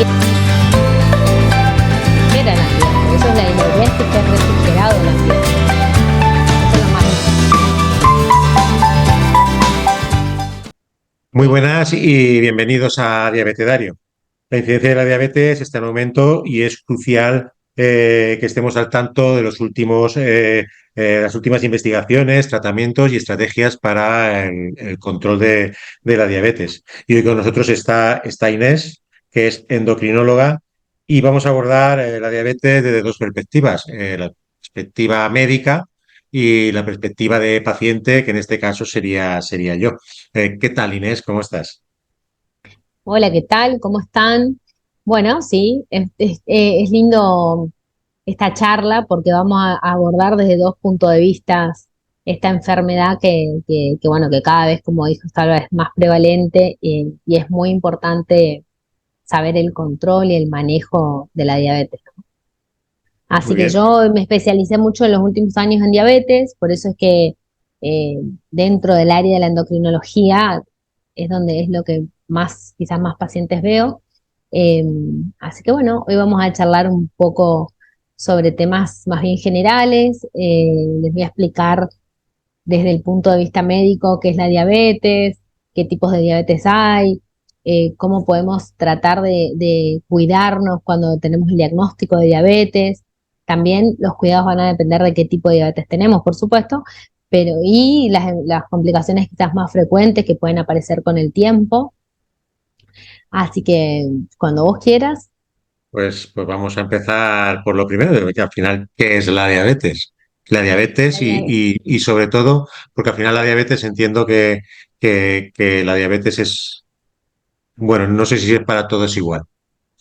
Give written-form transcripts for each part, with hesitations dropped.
refrigera el ambiente. Eso es la idea, es que esté refrigerado el ambiente. Eso es lo más Muy buenas y bienvenidos a Diabetedario. La incidencia de la diabetes está en aumento y es crucial que estemos al tanto de las últimas investigaciones, tratamientos y estrategias para el control de la diabetes. Y hoy con nosotros está Inés, que es endocrinóloga, y vamos a abordar la diabetes desde dos perspectivas: la perspectiva médica y la perspectiva de paciente, que en este caso sería yo. ¿Qué tal, Inés? ¿Cómo estás? Hola, ¿qué tal? ¿Cómo están? Bueno, sí, es lindo esta charla porque vamos a abordar desde dos puntos de vista esta enfermedad bueno, que cada vez, como dijo, está vez más prevalente y es muy importante saber el control y el manejo de la diabetes. Muy Así que bien. yo me especialicé mucho en los últimos años en diabetes, por eso es que eh, dentro del área de la endocrinología es donde es lo que más, quizás más pacientes veo. Eh, Así que bueno, hoy vamos a charlar un poco sobre temas más bien generales. Les voy a explicar desde el punto de vista médico qué es la diabetes, qué tipos de diabetes hay, cómo podemos tratar de cuidarnos cuando tenemos el diagnóstico de diabetes. También los cuidados van a depender de qué tipo de diabetes tenemos, por supuesto, pero y las complicaciones quizás más frecuentes que pueden aparecer con el tiempo. Así que cuando vos quieras, Pues vamos a empezar por lo primero, de que al final, ¿qué es la diabetes? La diabetes la dia- y sobre todo, porque al final la diabetes entiendo que la diabetes es, bueno, no sé si es para todos igual.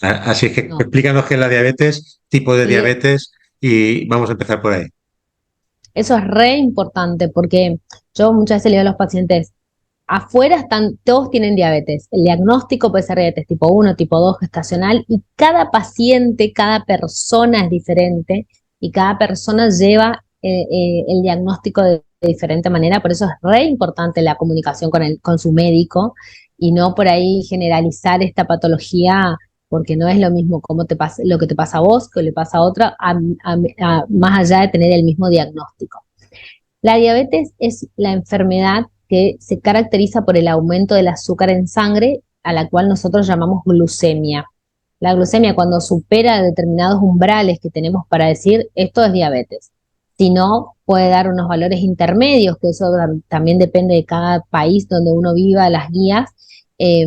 Así que no, explícanos qué es la diabetes, tipo de sí, diabetes y vamos a empezar por ahí. eso es re importante porque yo muchas veces le digo a los pacientes, afuera están, todos tienen diabetes. El diagnóstico puede ser diabetes tipo uno, tipo 2, gestacional, y cada paciente, cada persona es diferente y cada persona lleva el diagnóstico de diferente manera. Por eso es re importante la comunicación con su médico y no por ahí generalizar esta patología, porque no es lo mismo cómo te pasa, lo que te pasa a vos que le pasa a otra, más allá de tener el mismo diagnóstico. La diabetes es la enfermedad que se caracteriza por el aumento del azúcar en sangre, a la cual nosotros llamamos glucemia. La glucemia, cuando supera determinados umbrales que tenemos para decir esto es diabetes. Si no, puede dar unos valores intermedios, que eso también depende de cada país donde uno viva, las guías. Eh,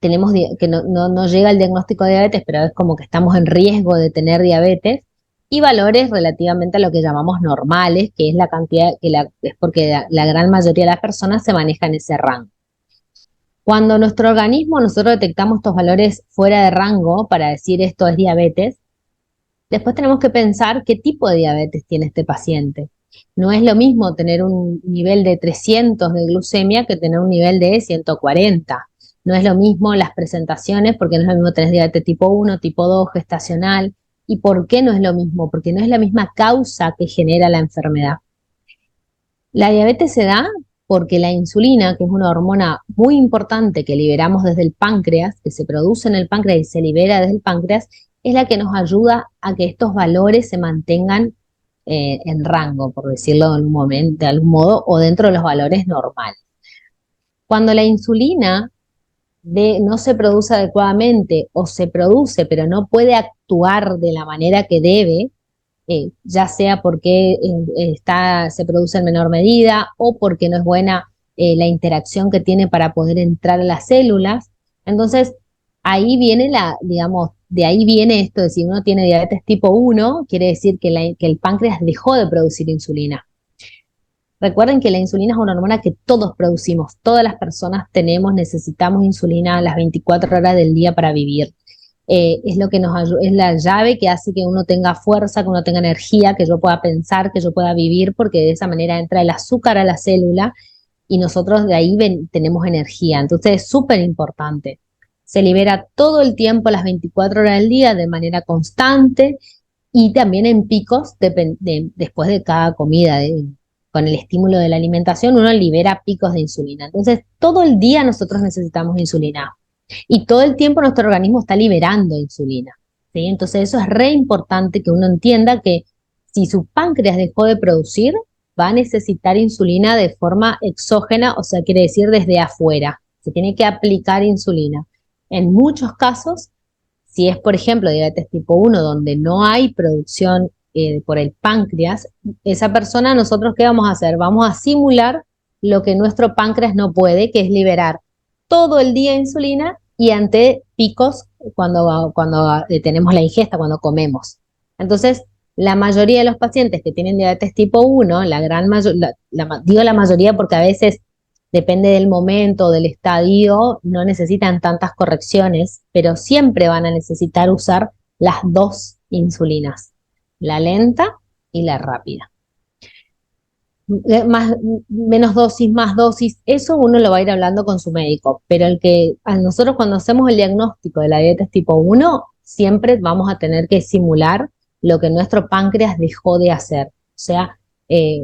Tenemos que no llega el diagnóstico de diabetes, pero es como que estamos en riesgo de tener diabetes, y valores relativamente a lo que llamamos normales, que es la cantidad, es porque la gran mayoría de las personas se maneja en ese rango. Cuando nuestro organismo, nosotros detectamos estos valores fuera de rango para decir esto es diabetes, después tenemos que pensar qué tipo de diabetes tiene este paciente. No es lo mismo tener un nivel de 300 de glucemia que tener un nivel de 140. No es lo mismo las presentaciones, porque no es lo mismo tener diabetes tipo uno, tipo 2, gestacional. ¿Y por qué no es lo mismo? Porque no es la misma causa que genera la enfermedad. La diabetes se da porque la insulina, que es una hormona muy importante que liberamos desde el páncreas, que se produce en el páncreas y se libera desde el páncreas, es la que nos ayuda a que estos valores se mantengan en rango, por decirlo de algún momento, de algún modo, o dentro de los valores normales. Cuando la insulina no se produce adecuadamente o se produce pero no puede actuar de la manera que debe, ya sea porque se produce en menor medida o porque no es buena la interacción que tiene para poder entrar a las células. Entonces, ahí viene digamos, de ahí viene esto de si uno tiene diabetes tipo uno, quiere decir que el páncreas dejó de producir insulina. Recuerden que la insulina es una hormona que todos producimos, todas las personas tenemos, necesitamos insulina las 24 horas del día para vivir. Es lo que nos ayuda, es la llave que hace que uno tenga fuerza, que uno tenga energía, que yo pueda pensar, que yo pueda vivir, porque de esa manera entra el azúcar a la célula y nosotros de ahí tenemos energía. Entonces es súper importante. Se libera todo el tiempo, las 24 horas del día, de manera constante y también en picos después de cada comida. Con el estímulo de la alimentación uno libera picos de insulina. Entonces todo el día nosotros necesitamos insulina. Y todo el tiempo nuestro organismo está liberando insulina, ¿sí? Entonces eso es re importante que uno entienda que si su páncreas dejó de producir, va a necesitar insulina de forma exógena, o sea, quiere decir desde afuera. Se tiene que aplicar insulina. En muchos casos, si es, por ejemplo, diabetes tipo 1, donde no hay producción por el páncreas, esa persona, nosotros, ¿qué vamos a hacer? Vamos a simular lo que nuestro páncreas no puede, que es liberar todo el día insulina y ante picos cuando tenemos la ingesta, cuando comemos. Entonces, la mayoría de los pacientes que tienen diabetes tipo 1, la gran mayoría, digo la mayoría porque a veces depende del momento, del estadio, no necesitan tantas correcciones, pero siempre van a necesitar usar las dos insulinas, la lenta y la rápida. Más, menos dosis, más dosis, eso uno lo va a ir hablando con su médico, pero el que a nosotros cuando hacemos el diagnóstico de la diabetes tipo 1, siempre vamos a tener que simular lo que nuestro páncreas dejó de hacer, o sea, eh,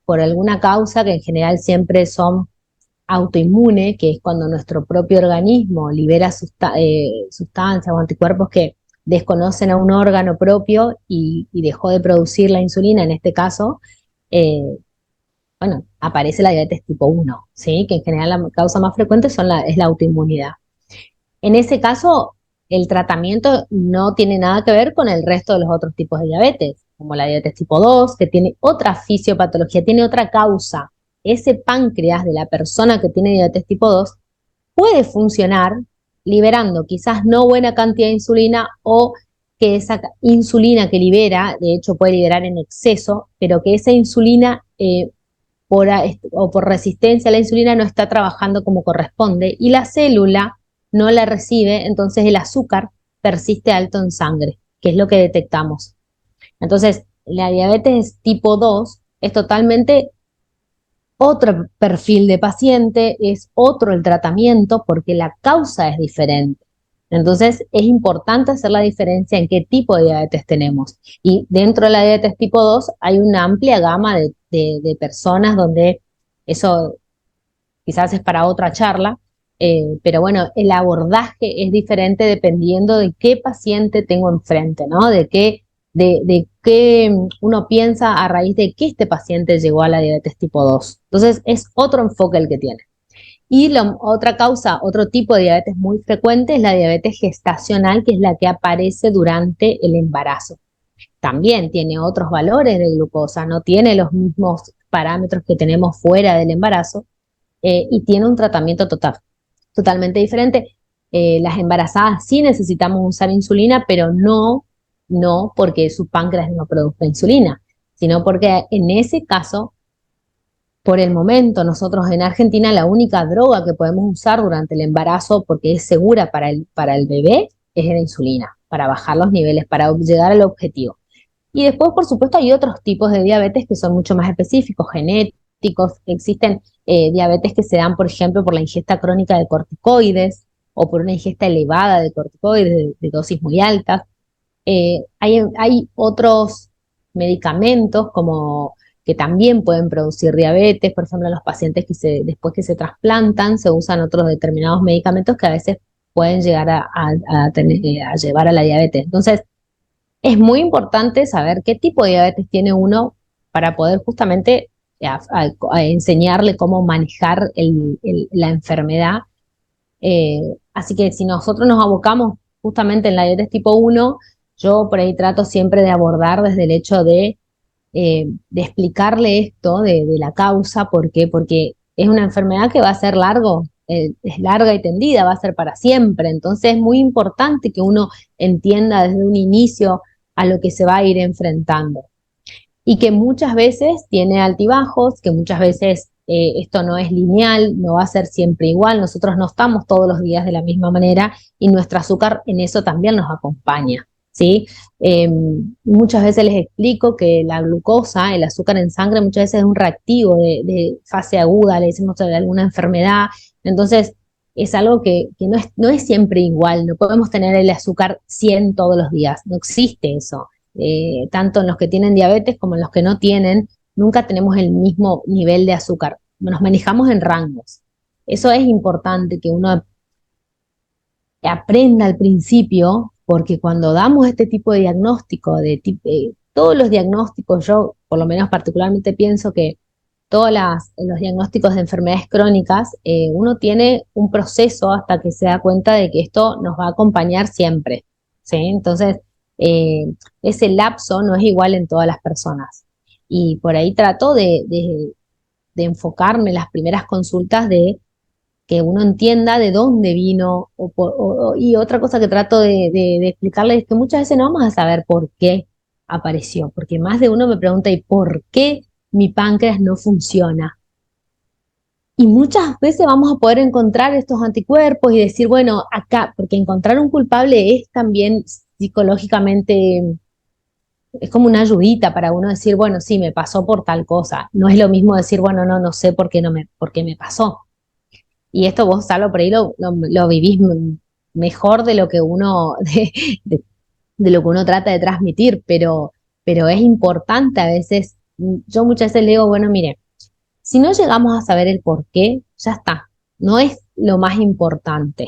por alguna causa que en general siempre son autoinmune, que es cuando nuestro propio organismo libera sustancias o anticuerpos que desconocen a un órgano propio y dejó de producir la insulina, en este caso, eh, bueno, aparece la diabetes tipo 1, ¿sí? Que en general la causa más frecuente es la autoinmunidad. En ese caso, el tratamiento no tiene nada que ver con el resto de los otros tipos de diabetes, como la diabetes tipo 2, que tiene otra fisiopatología, tiene otra causa. Ese páncreas de la persona que tiene diabetes tipo 2 puede funcionar liberando quizás no buena cantidad de insulina o que esa insulina que libera, de hecho puede liberar en exceso, pero que esa insulina o por resistencia a la insulina no está trabajando como corresponde y la célula no la recibe, entonces el azúcar persiste alto en sangre, que es lo que detectamos. Entonces, la diabetes tipo 2 es totalmente otro perfil de paciente, es otro el tratamiento porque la causa es diferente. Entonces, es importante hacer la diferencia en qué tipo de diabetes tenemos. Y dentro de la diabetes tipo 2 hay una amplia gama de personas donde eso quizás es para otra charla, pero bueno, el abordaje es diferente dependiendo de qué paciente tengo enfrente, ¿no? De qué uno piensa a raíz de que este paciente llegó a la diabetes tipo 2. Entonces, es otro enfoque el que tiene. Y otra causa, otro tipo de diabetes muy frecuente es la diabetes gestacional, que es la que aparece durante el embarazo. También tiene otros valores de glucosa, no tiene los mismos parámetros que tenemos fuera del embarazo, y tiene un tratamiento totalmente diferente. Las embarazadas sí necesitamos usar insulina, pero no porque su páncreas no produzca insulina, sino porque en ese caso, por el momento, nosotros en Argentina la única droga que podemos usar durante el embarazo, porque es segura para el bebé, es la insulina, para bajar los niveles, para llegar al objetivo. Y después, por supuesto, hay otros tipos de diabetes que son mucho más específicos, genéticos. Existen diabetes que se dan, por ejemplo, por la ingesta crónica de corticoides o por una ingesta elevada de corticoides de dosis muy altas. Hay otros medicamentos como que también pueden producir diabetes, por ejemplo, en los pacientes después que se trasplantan, se usan otros determinados medicamentos que a veces pueden llegar a llevar a la diabetes. Entonces, es muy importante saber qué tipo de diabetes tiene uno para poder justamente a enseñarle cómo manejar la enfermedad. Así que si nosotros nos abocamos justamente en la diabetes tipo 1, yo por ahí trato siempre de abordar desde el hecho de explicarle esto de la causa, ¿por qué? Porque es una enfermedad que va a ser es larga y tendida, va a ser para siempre. Entonces es muy importante que uno entienda desde un inicio a lo que se va a ir enfrentando. Y que muchas veces tiene altibajos, que muchas veces esto no es lineal, no va a ser siempre igual, nosotros no estamos todos los días de la misma manera y nuestro azúcar en eso también nos acompaña, ¿sí? Muchas veces les explico que la glucosa, el azúcar en sangre, muchas veces es un reactivo de fase aguda, le decimos de alguna enfermedad, entonces es algo que no es siempre igual, no podemos tener el azúcar 100 todos los días, no existe eso. Tanto en los que tienen diabetes como en los que no tienen, nunca tenemos el mismo nivel de azúcar, nos manejamos en rangos. Eso es importante que uno aprenda al principio, porque cuando damos este tipo de diagnóstico, todos los diagnósticos, yo por lo menos particularmente pienso que los diagnósticos de enfermedades crónicas, uno tiene un proceso hasta que se da cuenta de que esto nos va a acompañar siempre, ¿sí? Entonces, eh, ese lapso no es igual en todas las personas. Y por ahí trato de enfocarme en las primeras consultas de que uno entienda de dónde vino. Y otra cosa que trato de explicarle es que muchas veces no vamos a saber por qué apareció, porque más de uno me pregunta, ¿y por qué mi páncreas no funciona? Y muchas veces vamos a poder encontrar estos anticuerpos y decir, bueno, acá, porque encontrar un culpable es también psicológicamente, es como una ayudita para uno decir, bueno, sí, me pasó por tal cosa. No es lo mismo decir, bueno, no, no sé por qué por qué me pasó. Y esto vos, Salo, por ahí lo vivís mejor de lo que uno, de lo que uno trata de transmitir, pero es importante a veces. Yo muchas veces le digo, bueno, mire, si no llegamos a saber el por qué, ya está, no es lo más importante,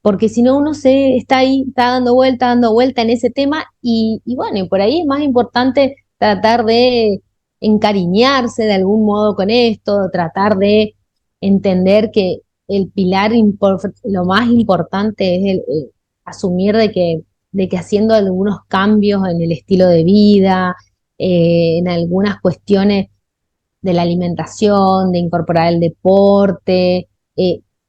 porque si no uno se está ahí, está dando vuelta en ese tema y bueno, y por ahí es más importante tratar de encariñarse de algún modo con esto, tratar de entender que el pilar, lo más importante es asumir de que haciendo algunos cambios en el estilo de vida, en algunas cuestiones de la alimentación, de incorporar el deporte,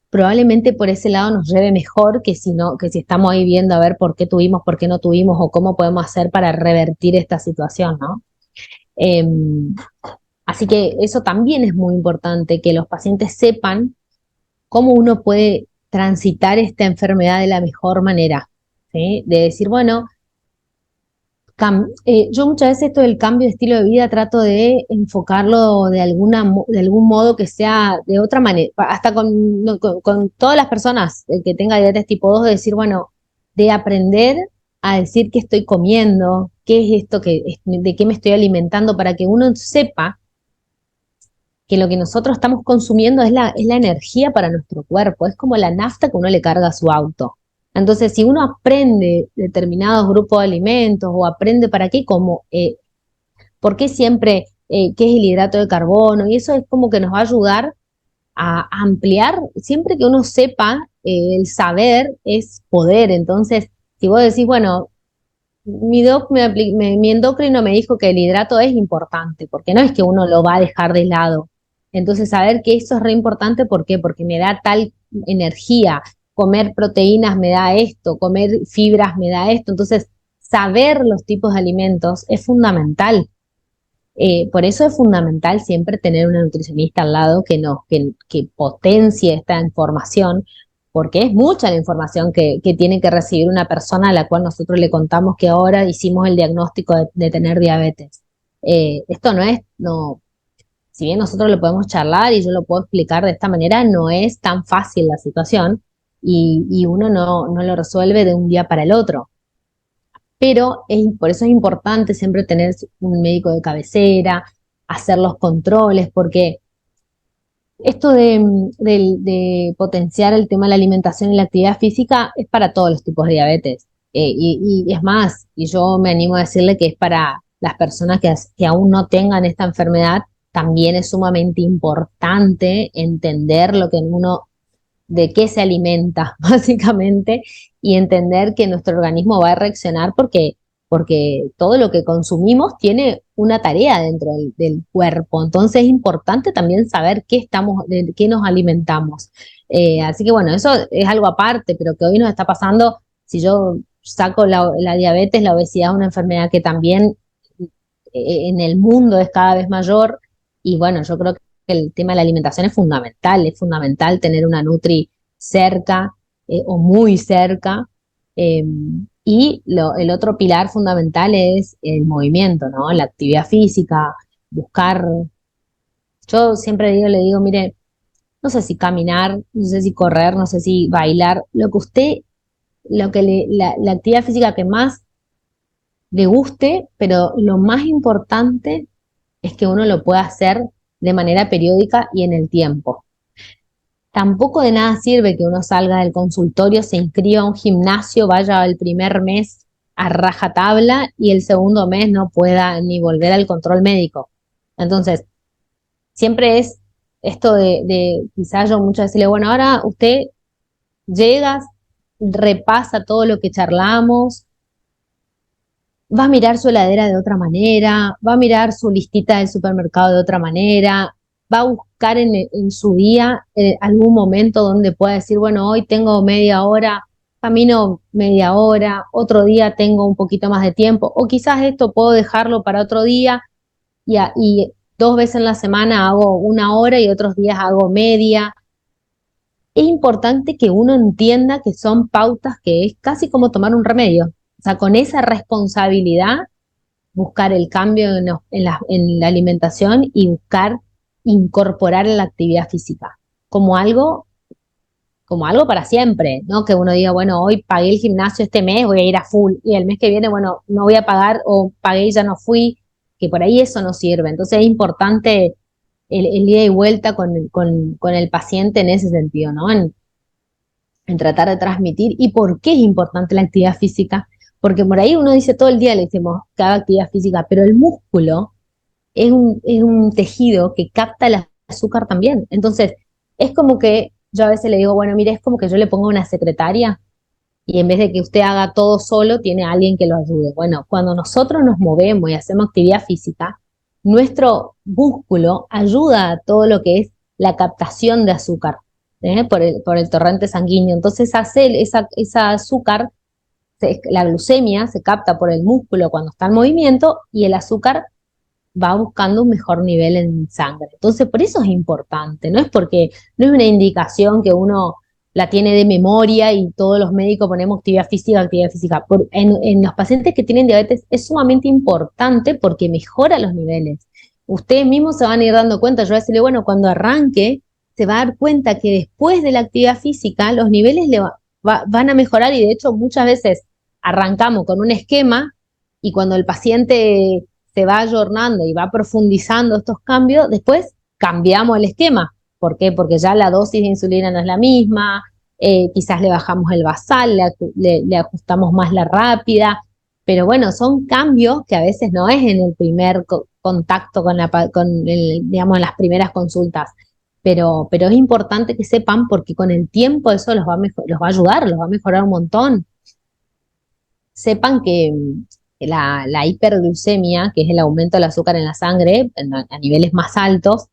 probablemente por ese lado nos lleve mejor que si no, que si estamos ahí viendo a ver por qué tuvimos, por qué no tuvimos o cómo podemos hacer para revertir esta situación, ¿no? Eh, Así que eso también es muy importante, que los pacientes sepan cómo uno puede transitar esta enfermedad de la mejor manera, ¿sí? De decir, bueno, yo muchas veces esto del cambio de estilo de vida trato de enfocarlo de algún modo que sea de otra manera, hasta no, con todas las personas que tenga diabetes tipo 2 de decir, bueno, de aprender a decir qué estoy comiendo, qué es esto, de qué me estoy alimentando, para que uno sepa que lo que nosotros estamos consumiendo es la energía para nuestro cuerpo, es como la nafta que uno le carga a su auto. Entonces, si uno aprende determinados grupos de alimentos o aprende para qué, como, por qué siempre, qué es el hidrato de carbono, y eso es como que nos va a ayudar a ampliar, siempre que uno sepa, el saber es poder. Entonces, si vos decís, bueno, mi endocrino me dijo que el hidrato es importante, porque no es que uno lo va a dejar de lado. Entonces, saber que eso es re importante, ¿por qué? Porque me da tal energía, comer proteínas me da esto, comer fibras me da esto. Entonces, saber los tipos de alimentos es fundamental. Por eso es fundamental siempre tener una nutricionista al lado que potencie esta información, porque es mucha la información que tiene que recibir una persona a la cual nosotros le contamos que ahora hicimos el diagnóstico de tener diabetes. Esto no es, no, si bien nosotros lo podemos charlar y yo lo puedo explicar de esta manera, no es tan fácil la situación y uno no lo resuelve de un día para el otro. Pero por eso es importante siempre tener un médico de cabecera, hacer los controles, porque esto de potenciar el tema de la alimentación y la actividad física es para todos los tipos de diabetes. Y es más, y yo me animo a decirle que es para las personas que aún no tengan esta enfermedad, también es sumamente importante entender lo que uno de qué se alimenta, básicamente, y entender que nuestro organismo va a reaccionar porque todo lo que consumimos tiene una tarea dentro del cuerpo. Entonces es importante también saber de qué nos alimentamos. Así que bueno, eso es algo aparte, pero que hoy nos está pasando. Si yo saco la diabetes, la obesidad es una enfermedad que también en el mundo es cada vez mayor. Y bueno, yo creo que el tema de la alimentación es fundamental tener una Nutri cerca, o muy cerca. eh, el otro pilar fundamental es el movimiento, ¿no? La actividad física, buscar. Yo siempre le digo, mire, no sé si caminar, no sé si correr, no sé si bailar, la actividad física que más le guste, pero lo más importante es que uno lo pueda hacer de manera periódica y en el tiempo. Tampoco de nada sirve que uno salga del consultorio, se inscriba a un gimnasio, vaya el primer mes a rajatabla y el segundo mes no pueda ni volver al control médico. Entonces, siempre es esto de quizás yo muchas veces le digo, bueno, ahora usted llega, repasa todo lo que charlamos, va a mirar su heladera de otra manera, va a mirar su listita del supermercado de otra manera, va a buscar en su día algún momento donde pueda decir, bueno, hoy tengo media hora, camino media hora, otro día tengo un poquito más de tiempo, o quizás esto puedo dejarlo para otro día y 2 veces en la semana hago 1 hora y otros días hago media. Es importante que uno entienda que son pautas que es casi como tomar un remedio. O sea, con esa responsabilidad, buscar el cambio en la alimentación y buscar incorporar la actividad física como algo, como algo para siempre, ¿no? Que uno diga, bueno, hoy pagué el gimnasio este mes, voy a ir a full, y el mes que viene, bueno, no voy a pagar o pagué y ya no fui, que por ahí eso no sirve. Entonces es importante el ida y vuelta con el paciente en ese sentido, ¿no? En tratar de transmitir. ¿Y por qué es importante la actividad física? Porque por ahí uno dice todo el día, le decimos que haga actividad física, pero el músculo es un tejido que capta el azúcar también. Entonces, es como que yo a veces le digo, bueno, mire, es como que yo le pongo una secretaria y en vez de que usted haga todo solo, tiene a alguien que lo ayude. Bueno, cuando nosotros nos movemos y hacemos actividad física, nuestro músculo ayuda a todo lo que es la captación de azúcar por el torrente sanguíneo. Entonces, esa azúcar, la glucemia se capta por el músculo cuando está en movimiento y el azúcar va buscando un mejor nivel en sangre. Entonces, por eso es importante, no es porque no es una indicación que uno la tiene de memoria y todos los médicos ponemos actividad física, actividad física. En los pacientes que tienen diabetes es sumamente importante porque mejora los niveles. Ustedes mismos se van a ir dando cuenta, yo voy a decirle, bueno, cuando arranque, se va a dar cuenta que después de la actividad física los niveles van a mejorar y de hecho muchas veces arrancamos con un esquema y cuando el paciente se va ayornando y va profundizando estos cambios, después cambiamos el esquema. ¿Por qué? Porque ya la dosis de insulina no es la misma, quizás le bajamos el basal, le ajustamos más la rápida, pero bueno, son cambios que a veces no es en el primer contacto digamos, en las primeras consultas. Pero es importante que sepan porque con el tiempo eso los va a ayudar, los va a mejorar un montón. Sepan que la hiperglucemia, que es el aumento del azúcar en la sangre a niveles más altos,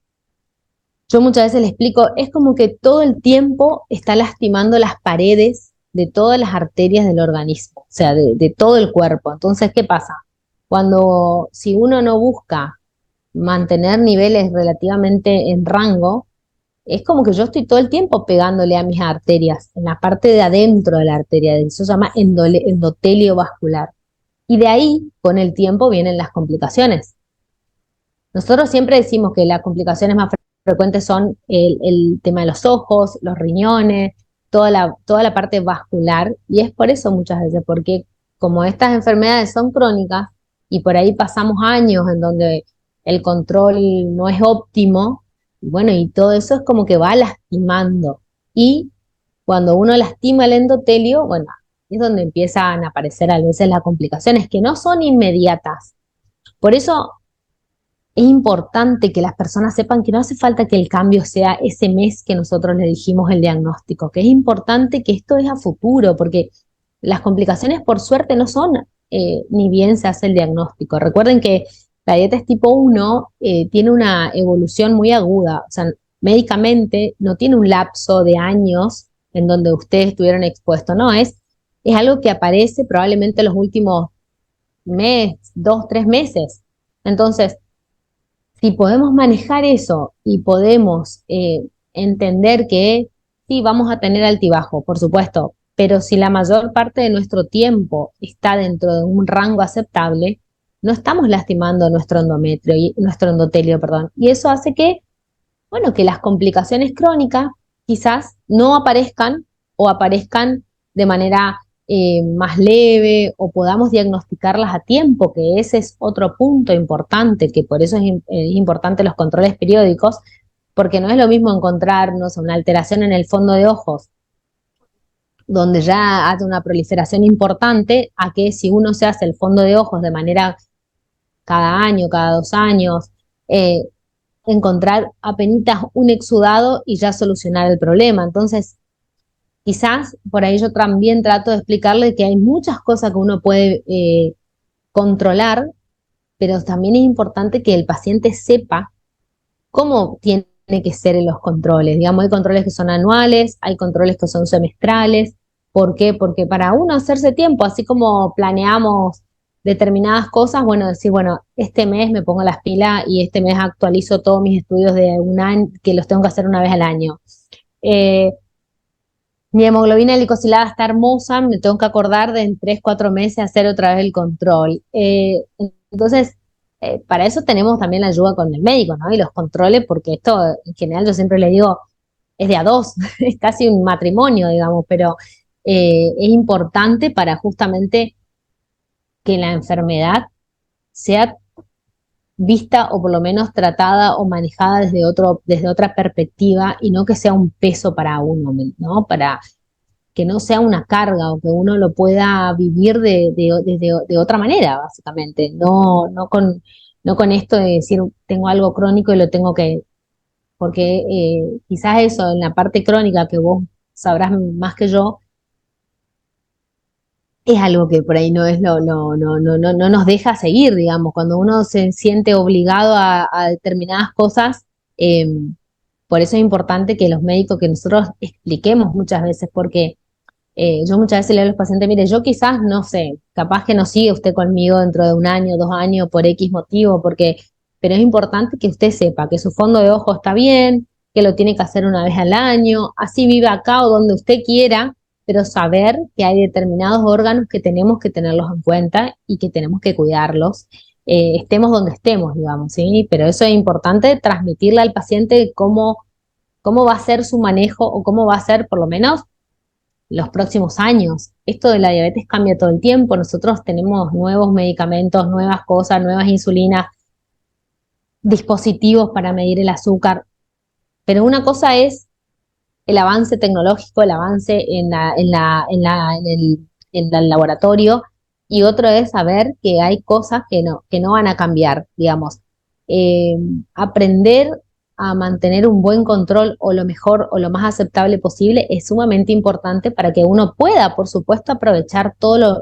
yo muchas veces le explico, es como que todo el tiempo está lastimando las paredes de todas las arterias del organismo, o sea, de todo el cuerpo. Entonces, ¿qué pasa? Si uno no busca mantener niveles relativamente en rango, es como que yo estoy todo el tiempo pegándole a mis arterias, en la parte de adentro de la arteria, eso se llama endotelio vascular. Y de ahí, con el tiempo, vienen las complicaciones. Nosotros siempre decimos que las complicaciones más frecuentes son el tema de los ojos, los riñones, toda la parte vascular, y es por eso muchas veces, porque como estas enfermedades son crónicas y por ahí pasamos años en donde el control no es óptimo, bueno, y todo eso es como que va lastimando. Y cuando uno lastima el endotelio, bueno, es donde empiezan a aparecer a veces las complicaciones que no son inmediatas. Por eso es importante que las personas sepan que no hace falta que el cambio sea ese mes que nosotros le dijimos el diagnóstico, que es importante que esto es a futuro, porque las complicaciones por suerte no son ni bien se hace el diagnóstico. Recuerden que la diabetes tipo 1 tiene una evolución muy aguda, o sea, médicamente no tiene un lapso de años en donde ustedes estuvieron expuestos, no, es algo que aparece probablemente en los últimos mes, 2, 3 meses. Entonces, si podemos manejar eso y podemos entender que sí, vamos a tener altibajo, por supuesto, pero si la mayor parte de nuestro tiempo está dentro de un rango aceptable, no estamos lastimando nuestro endotelio, perdón. Y eso hace que, bueno, que las complicaciones crónicas quizás no aparezcan o aparezcan de manera más leve o podamos diagnosticarlas a tiempo, que ese es otro punto importante, que por eso es importante los controles periódicos, porque no es lo mismo encontrarnos una alteración en el fondo de ojos, donde ya hace una proliferación importante, a que si uno se hace el fondo de ojos de manera cada año, cada 2 años, eh, encontrar apenas un exudado y ya solucionar el problema. Entonces, quizás por ahí yo también trato de explicarle que hay muchas cosas que uno puede controlar, pero también es importante que el paciente sepa cómo tiene que ser en los controles. Digamos, hay controles que son anuales, hay controles que son semestrales. ¿Por qué? Porque para uno hacerse tiempo, así como planeamos determinadas cosas, bueno, decir, bueno, este mes me pongo las pilas y este mes actualizo todos mis estudios de un año, que los tengo que hacer una vez al año. Eh, Mi hemoglobina glicosilada está hermosa, me tengo que acordar de en 3, 4 meses hacer otra vez el control. Entonces, para eso tenemos también la ayuda con el médico, ¿no? Y los controles, porque esto en general yo siempre le digo, es de a dos, es casi un matrimonio, digamos, pero es importante para justamente que la enfermedad sea vista o por lo menos tratada o manejada desde otra perspectiva y no que sea un peso para uno, ¿no? Para que no sea una carga o que uno lo pueda vivir de otra manera, básicamente, no con esto de decir tengo algo crónico y lo tengo que, porque quizás eso en la parte crónica que vos sabrás más que yo, es algo que por ahí no es no nos deja seguir, digamos, cuando uno se siente obligado a determinadas cosas, eh, por eso es importante que los médicos, que nosotros expliquemos muchas veces, porque yo muchas veces le digo a los pacientes, mire, yo quizás, no sé, capaz que no sigue usted conmigo dentro de un año, 2 años, por X motivo, porque, pero es importante que usted sepa que su fondo de ojo está bien, que lo tiene que hacer una vez al año, así viva acá o donde usted quiera, pero saber que hay determinados órganos que tenemos que tenerlos en cuenta y que tenemos que cuidarlos, estemos donde estemos, digamos, ¿sí? Pero eso es importante transmitirle al paciente cómo va a ser su manejo o cómo va a ser, por lo menos, los próximos años. Esto de la diabetes cambia todo el tiempo. Nosotros tenemos nuevos medicamentos, nuevas cosas, nuevas insulinas, dispositivos para medir el azúcar. Pero una cosa es el avance tecnológico, el avance en el laboratorio, y otro es saber que hay cosas que no van a cambiar, digamos. Eh, Aprender a mantener un buen control o lo mejor o lo más aceptable posible es sumamente importante para que uno pueda, por supuesto, aprovechar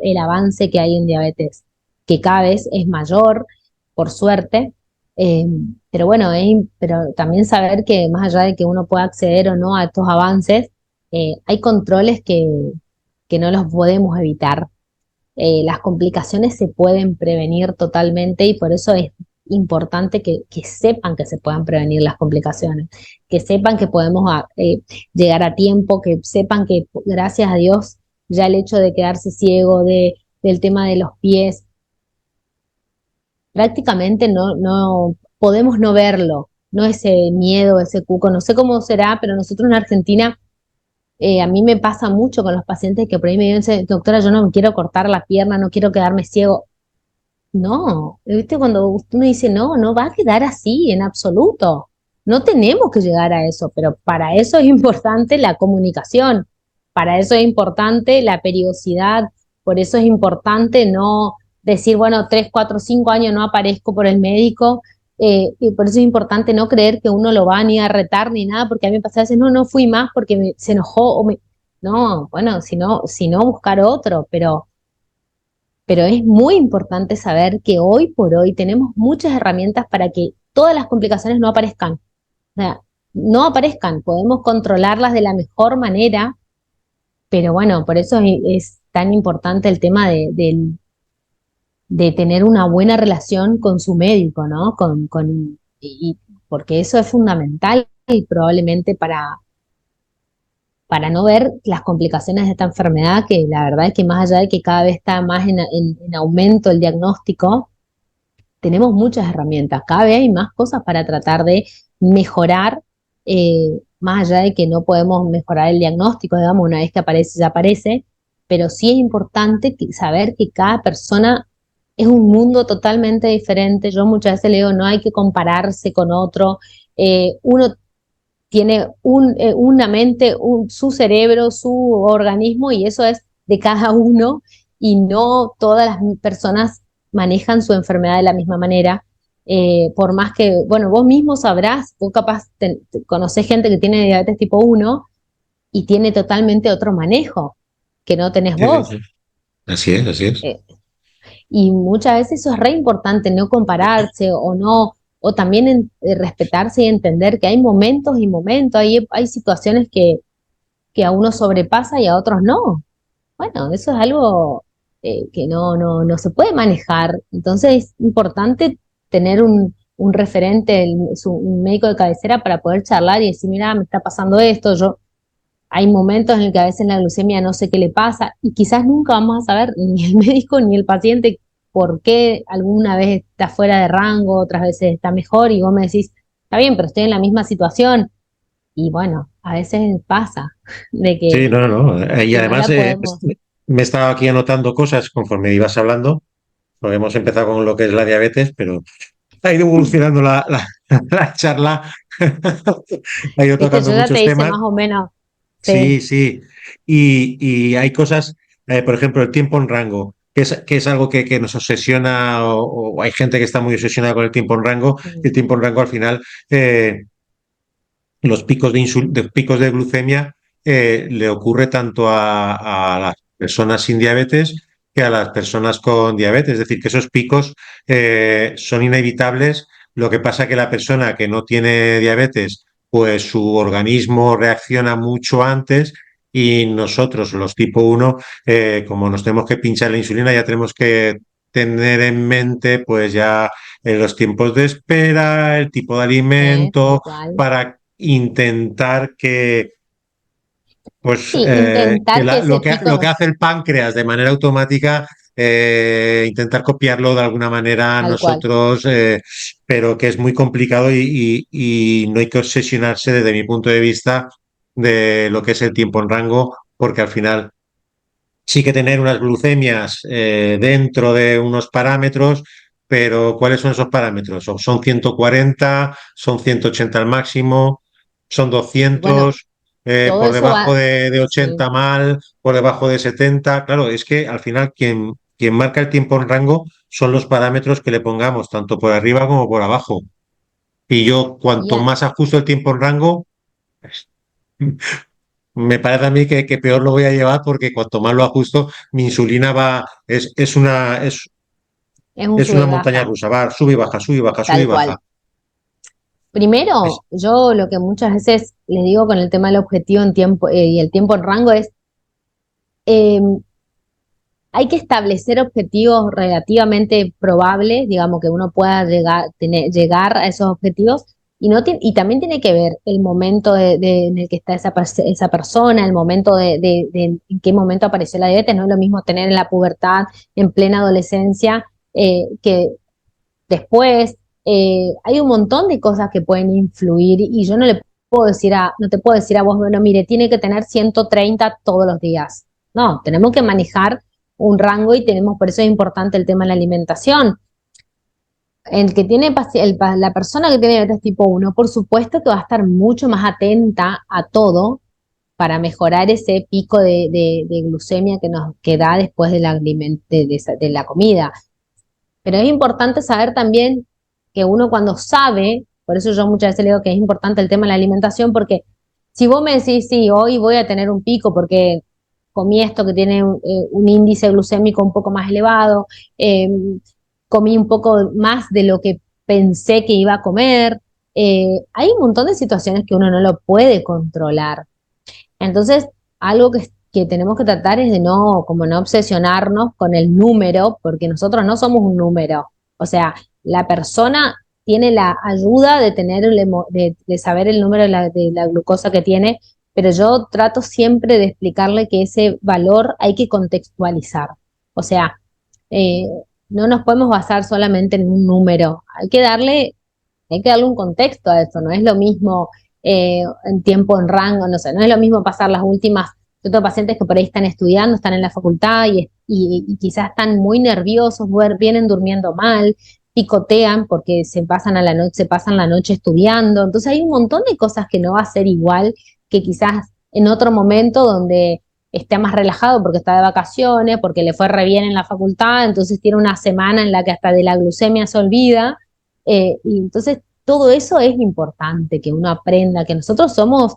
el avance que hay en diabetes, que cada vez es mayor, por suerte. eh, pero bueno, pero también saber que más allá de que uno pueda acceder o no a estos avances, hay controles que no los podemos evitar. Las complicaciones se pueden prevenir totalmente y por eso es importante que sepan que se puedan prevenir las complicaciones, que sepan que podemos llegar a tiempo, que sepan que gracias a Dios ya el hecho de quedarse ciego, del tema de los pies, prácticamente no podemos no verlo, no ese miedo, ese cuco, no sé cómo será, pero nosotros en Argentina, a mí me pasa mucho con los pacientes que por ahí me dicen, doctora, yo no me quiero cortar la pierna, no quiero quedarme ciego. No, ¿viste? Cuando uno dice no, no va a quedar así en absoluto. No tenemos que llegar a eso, pero para eso es importante la comunicación, para eso es importante la periodicidad, por eso es importante no decir, bueno, 3, 4, 5 años no aparezco por el médico, y por eso es importante no creer que uno lo va ni a retar ni nada, porque a mí me pasa a veces, no, no fui más porque se enojó, no, bueno, si no buscar otro, pero es muy importante saber que hoy por hoy tenemos muchas herramientas para que todas las complicaciones no aparezcan. O sea, no aparezcan, podemos controlarlas de la mejor manera, pero bueno, por eso es tan importante el tema de tener una buena relación con su médico, ¿no? Porque eso es fundamental y probablemente para no ver las complicaciones de esta enfermedad, que la verdad es que más allá de que cada vez está más en aumento el diagnóstico, tenemos muchas herramientas, cada vez hay más cosas para tratar de mejorar, más allá de que no podemos mejorar el diagnóstico, digamos, una vez que aparece, ya aparece, pero sí es importante saber que cada persona es un mundo totalmente diferente. Yo muchas veces le digo, no hay que compararse con otro. Uno tiene una mente, su cerebro, su organismo, y eso es de cada uno, y no todas las personas manejan su enfermedad de la misma manera. Por más que, bueno, vos mismo sabrás, vos capaz conocés gente que tiene diabetes tipo uno y tiene totalmente otro manejo que no tenés Sí, sí, vos. sí. Así es, así es. Eh, y muchas veces eso es re importante, no compararse o no, o también respetarse y entender que hay momentos y momentos, hay situaciones que a uno sobrepasa y a otros no. Bueno, eso es algo que no se puede manejar. Entonces es importante tener un referente, un médico de cabecera para poder charlar y decir, mira, me está pasando esto, hay momentos en el que a veces la glucemia no sé qué le pasa y quizás nunca vamos a saber ni el médico ni el paciente por qué alguna vez está fuera de rango, otras veces está mejor y vos me decís, está bien, pero estoy en la misma situación. Y bueno, a veces pasa de Sí, no, no, no. Y que no además la podemos. me estaba aquí anotando cosas conforme ibas hablando, porque hemos empezado con lo que es la diabetes, pero ha ido evolucionando la charla, ha ido Viste, tocando yo ya te muchos hice temas. más o menos, sí, Sí, sí. Y hay cosas, por ejemplo, el tiempo en rango, que es algo que nos obsesiona, o hay gente que está muy obsesionada con el tiempo en rango. El tiempo en rango al final, los picos de picos de glucemia le ocurre tanto a las personas sin diabetes que a las personas con diabetes. Es decir, que esos picos son inevitables. Lo que pasa que la persona que no tiene diabetes, pues su organismo reacciona mucho antes, y nosotros, los tipo uno, como nos tenemos que pinchar la insulina, ya tenemos que tener en mente pues ya los tiempos de espera, el tipo de tal alimento, cual. para intentar que, pues, Sí, intentar que ese lo que pico, hace el páncreas de manera automática, intentar copiarlo de alguna manera a tal cual. nosotros, pero que es muy complicado, y no hay que obsesionarse desde mi punto de vista de lo que es el tiempo en rango, porque al final sí que tener unas glucemias dentro de unos parámetros, pero ¿cuáles son esos parámetros? Son 140, son 180 al máximo, son Bueno, 200, todo por eso debajo va, de sí, 80 mal, por debajo de 70. Claro, es que al final quien marca el tiempo en rango son los parámetros que le pongamos, tanto por arriba como por abajo. Y yo, y cuanto más ajusto el tiempo en rango, me parece a mí que peor lo voy a llevar, porque cuanto más lo ajusto, mi insulina es un es sube una y montaña baja, rusa, va, sube y baja, sube y baja, sube y tal baja. cual. Primero, yo lo que muchas veces les digo con el tema del objetivo en tiempo y el tiempo en rango es, eh, hay que establecer objetivos relativamente probables, digamos, que uno pueda llegar a esos objetivos, y, no y también tiene que ver el momento en el que está esa persona, el momento en qué momento apareció la diabetes. No es lo mismo tener en la pubertad, en plena adolescencia, que después. Hay un montón de cosas que pueden influir y yo no te puedo decir a vos, bueno, mire, tiene que tener 130 todos los días. No, tenemos que manejar un rango y tenemos, por eso es importante el tema de la alimentación. El que tiene la persona que tiene diabetes tipo uno, por supuesto que va a estar mucho más atenta a todo para mejorar ese pico de glucemia que da después de la comida. Pero es importante saber también que uno cuando sabe, por eso yo muchas veces le digo que es importante el tema de la alimentación, porque si vos me decís, sí, hoy voy a tener un pico porque comí esto que tiene un índice glucémico un poco más elevado, eh, comí un poco más de lo que pensé que iba a comer, hay un montón de situaciones que uno no lo puede controlar. Entonces, algo que tenemos que tratar es de no, como no obsesionarnos con el número, porque nosotros no somos un número. O sea, la persona tiene la ayuda de tener de saber el número de la glucosa que tiene, pero yo trato siempre de explicarle que ese valor hay que contextualizar. O sea, eh, no nos podemos basar solamente en un número, hay que darle un contexto a eso, no es lo mismo en tiempo, en rango, no sé, no es lo mismo pasar las últimas, yo tengo pacientes que por ahí están estudiando, están en la facultad y quizás están muy nerviosos, vienen durmiendo mal, picotean porque se pasan la noche estudiando. Entonces hay un montón de cosas que no va a ser igual que quizás en otro momento donde esté más relajado porque está de vacaciones, porque le fue re bien en la facultad, entonces tiene una semana en la que hasta de la glucemia se olvida. Y entonces todo eso es importante, que uno aprenda, que nosotros somos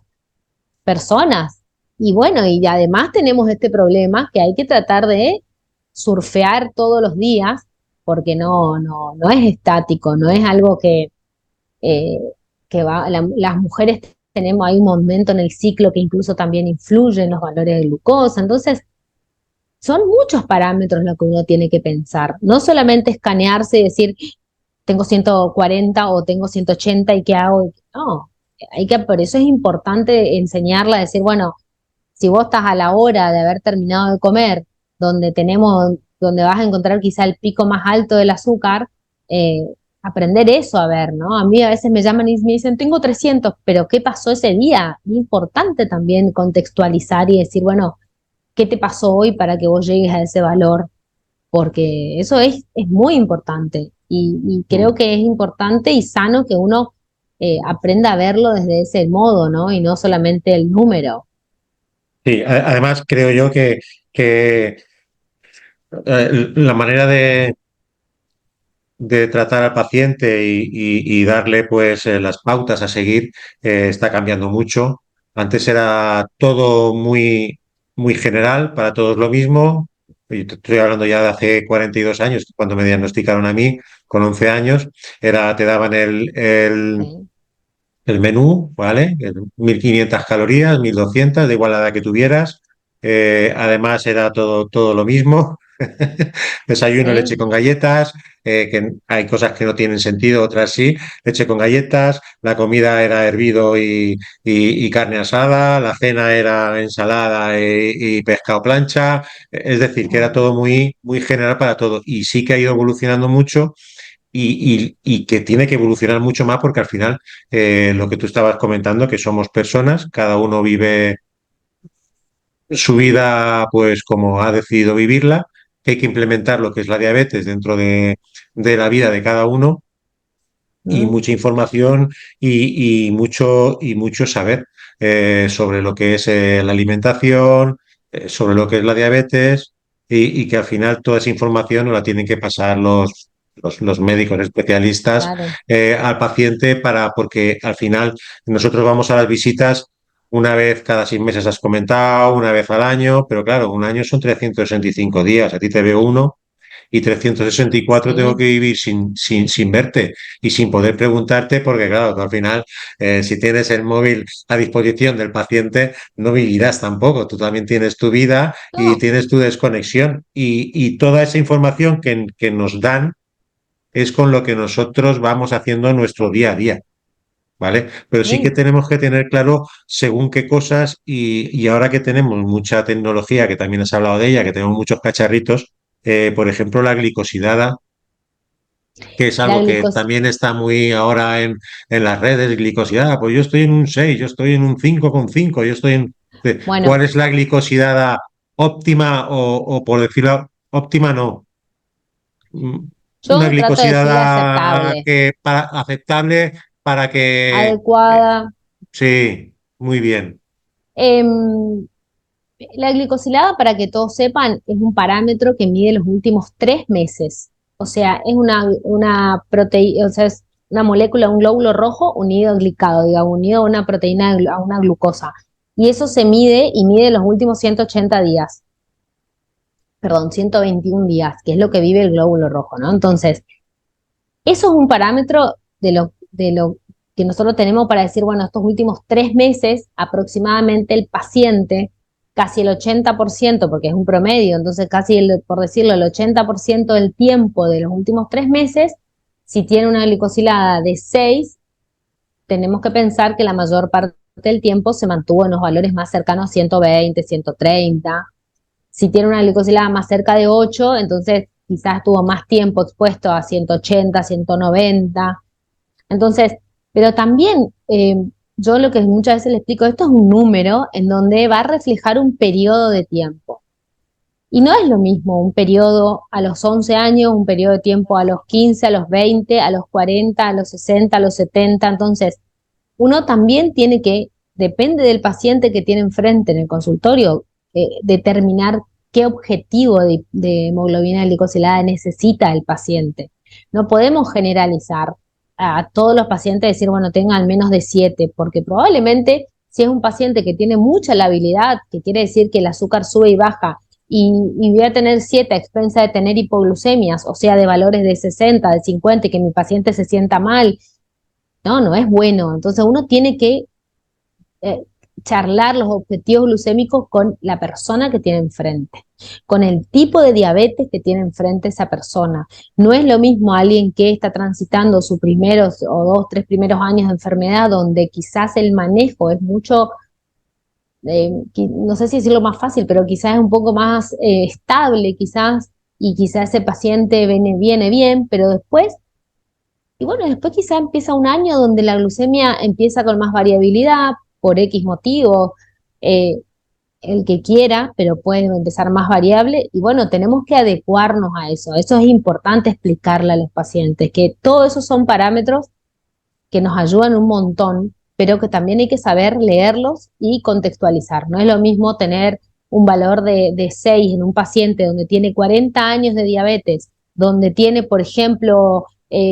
personas. Y bueno, y además tenemos este problema que hay que tratar de surfear todos los días, porque no es estático, no es algo eh, que va, las mujeres tenemos, hay un momento en el ciclo que incluso también influye en los valores de glucosa. Entonces, son muchos parámetros lo que uno tiene que pensar. No solamente escanearse y decir, tengo 140 o tengo 180 y qué hago. No, por eso es importante enseñarla a decir, bueno, si vos estás a la hora de haber terminado de comer, donde vas a encontrar quizá el pico más alto del azúcar, eh, aprender eso a ver, ¿no? A mí a veces me llaman y me dicen, tengo 300, pero ¿qué pasó ese día? Es importante también contextualizar y decir, bueno, ¿qué te pasó hoy para que vos llegues a ese valor? Porque eso es muy importante y creo que es importante y sano que uno aprenda a verlo desde ese modo, ¿no? Y no solamente el número. Sí, además creo yo que la manera de tratar al paciente y darle pues las pautas a seguir está cambiando mucho. Antes era todo muy general, para todos lo mismo. Y te estoy hablando ya de hace 42 años, cuando me diagnosticaron a mí, con 11 años, te daban Sí, el menú, ¿vale? 1500 calorías, 1200, de igual la edad que tuvieras. Además era todo lo mismo. Desayuno, leche sí. con galletas, que hay cosas que no tienen sentido, otras sí. Leche con galletas, la comida era hervido y carne asada, la cena era ensalada y pescado plancha. Es decir, que era Mm, todo muy general para todo. Y sí que ha ido evolucionando mucho y que tiene que evolucionar mucho más porque al final lo que tú estabas comentando, que somos personas, cada uno vive su vida pues como ha decidido vivirla, que hay que implementar lo que es la diabetes dentro de la vida de cada uno y mm, mucha información y mucho saber sobre lo que es la alimentación, sobre lo que es la diabetes y que al final toda esa información nos la tienen que pasar los médicos especialistas claro. al paciente porque al final nosotros vamos a las visitas una vez cada 6 meses, has comentado, una vez al año, pero claro, un año son 365 días, a ti te veo uno y 364 tengo que Sí. vivir sin verte y sin poder preguntarte, porque claro, tú al final, si tienes el móvil a disposición del paciente, no vivirás tampoco. Tú también tienes tu vida y No, tienes tu desconexión. Y toda esa información que nos dan es con lo que nosotros vamos haciendo nuestro día a día. ¿Vale? Pero sí que sí. tenemos que tener claro según qué cosas y ahora que tenemos mucha tecnología, que también has hablado de ella, que tenemos muchos cacharritos, por ejemplo, la glicosidada, que es La algo que glucosa. también está muy ahora en las redes, glicosidad, pues yo estoy en un 6, yo estoy en un 5,5, yo estoy en... ¿Cuál Bueno, es la glicosidad óptima o por decirlo óptima no? Una yo trato de decirle glicosidad aceptable, aceptable para que... adecuada. sí, muy bien. Em, la glicosilada, para que todos sepan, es un parámetro que mide los últimos 3 meses. O sea, es una proteína, o sea, es una molécula, un glóbulo rojo unido a glicado, digamos, unido a una proteína, a una glucosa. Y eso se mide y mide los últimos 180 días, perdón, 121 días, que es lo que vive el glóbulo rojo, ¿no? Entonces, eso es un parámetro de lo que nosotros tenemos para decir, bueno, estos últimos 3 meses aproximadamente el paciente, casi el 80%, porque es un promedio, entonces casi, por decirlo, el 80% del tiempo de los últimos 3 meses, si tiene una glicosilada de 6, tenemos que pensar que la mayor parte del tiempo se mantuvo en los valores más cercanos a 120, 130. Si tiene una glicosilada más cerca de 8, entonces quizás estuvo más tiempo expuesto a 180, 190. Entonces, pero también yo lo que muchas veces le explico, esto es un número en donde va a reflejar un periodo de tiempo. Y no es lo mismo un periodo a los 11 años, un periodo de tiempo a los 15, a los 20, a los 40, a los 60, a los 70. Entonces, uno también tiene que, depende del paciente que tiene enfrente en el consultorio, determinar qué objetivo de hemoglobina glicosilada necesita el paciente. No podemos generalizar a todos los pacientes decir, bueno, tengan al menos de 7, porque probablemente si es un paciente que tiene mucha labilidad, que quiere decir que el azúcar sube y baja, y voy a tener 7 a expensa de tener hipoglucemias, o sea, de valores de 60, de 50, y que mi paciente se sienta mal, no es bueno. Entonces uno tiene que eh, charlar los objetivos glucémicos con la persona que tiene enfrente, con el tipo de diabetes que tiene enfrente esa persona. No es lo mismo alguien que está transitando sus primeros o 2, 3 primeros años de enfermedad, donde quizás el manejo es mucho, no sé si decirlo más fácil, pero quizás es un poco más estable, quizás, y quizás ese paciente viene bien, pero después y bueno, después quizá empieza un año donde la glucemia empieza con más variabilidad por X motivo, eh, el que quiera, pero puede empezar más variable. Y bueno, tenemos que adecuarnos a eso. Eso es importante explicarle a los pacientes, que todos esos son parámetros que nos ayudan un montón, pero que también hay que saber leerlos y contextualizar. No es lo mismo tener un valor de 6 en un paciente donde tiene 40 años de diabetes, donde tiene, por ejemplo,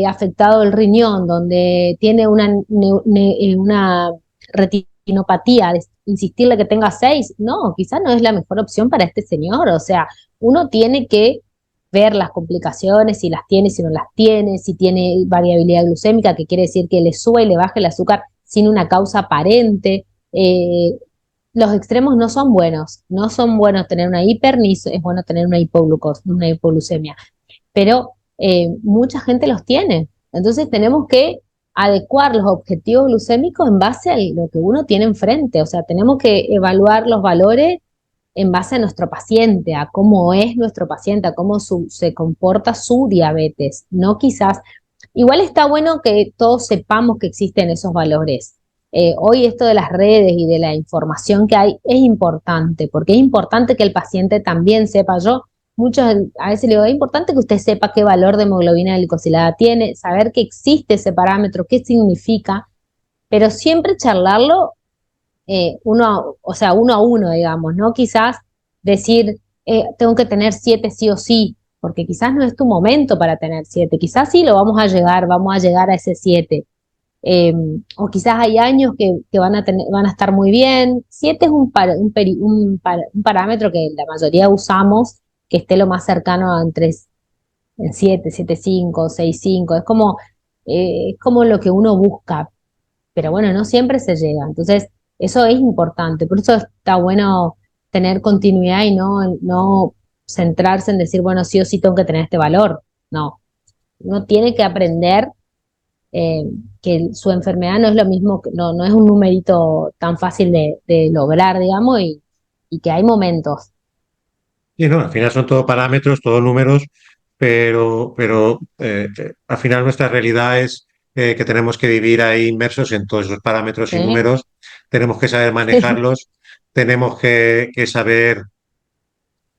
afectado el riñón, donde tiene una retinopatía, insistirle que tenga 6, no, quizás no es la mejor opción para este señor. O sea, uno tiene que ver las complicaciones, si las tiene, si no las tiene, si tiene variabilidad glucémica, que quiere decir que le sube y le baja el azúcar sin una causa aparente. Los extremos no son buenos, no son buenos tener una hiper, ni es bueno tener una hipoglucemia, pero mucha gente los tiene. Entonces tenemos que adecuar los objetivos glucémicos en base a lo que uno tiene enfrente. O sea, tenemos que evaluar los valores en base a nuestro paciente, a cómo es nuestro paciente, a cómo se comporta su diabetes. No quizás, igual está bueno que todos sepamos que existen esos valores. Hoy esto de las redes y de la información que hay es importante, porque es importante que el paciente también sepa. Yo muchos a veces le digo, es importante que usted sepa qué valor de hemoglobina glicosilada tiene, saber que existe ese parámetro, qué significa, pero siempre charlarlo o sea, uno a uno, digamos, ¿no? Quizás decir, tengo que tener 7 sí o sí, porque quizás no es tu momento para tener 7, quizás sí lo vamos a llegar a ese 7. O quizás hay años que van a estar muy bien. 7 es un parámetro que la mayoría usamos, que esté lo más cercano a entre 7, 7,5, 6,5. Es como lo que uno busca, pero bueno, no siempre se llega. Entonces, eso es importante. Por eso está bueno tener continuidad y no centrarse en decir, bueno, sí o sí tengo que tener este valor. No, uno tiene que aprender eh, que su enfermedad no es lo mismo, no es un numerito tan fácil de lograr, digamos, y que hay momentos. Y no, al final son todo parámetros, todos números, pero al final nuestra realidad es que tenemos que vivir ahí inmersos en todos esos parámetros y ¿Sí? números, tenemos que saber manejarlos, tenemos que saber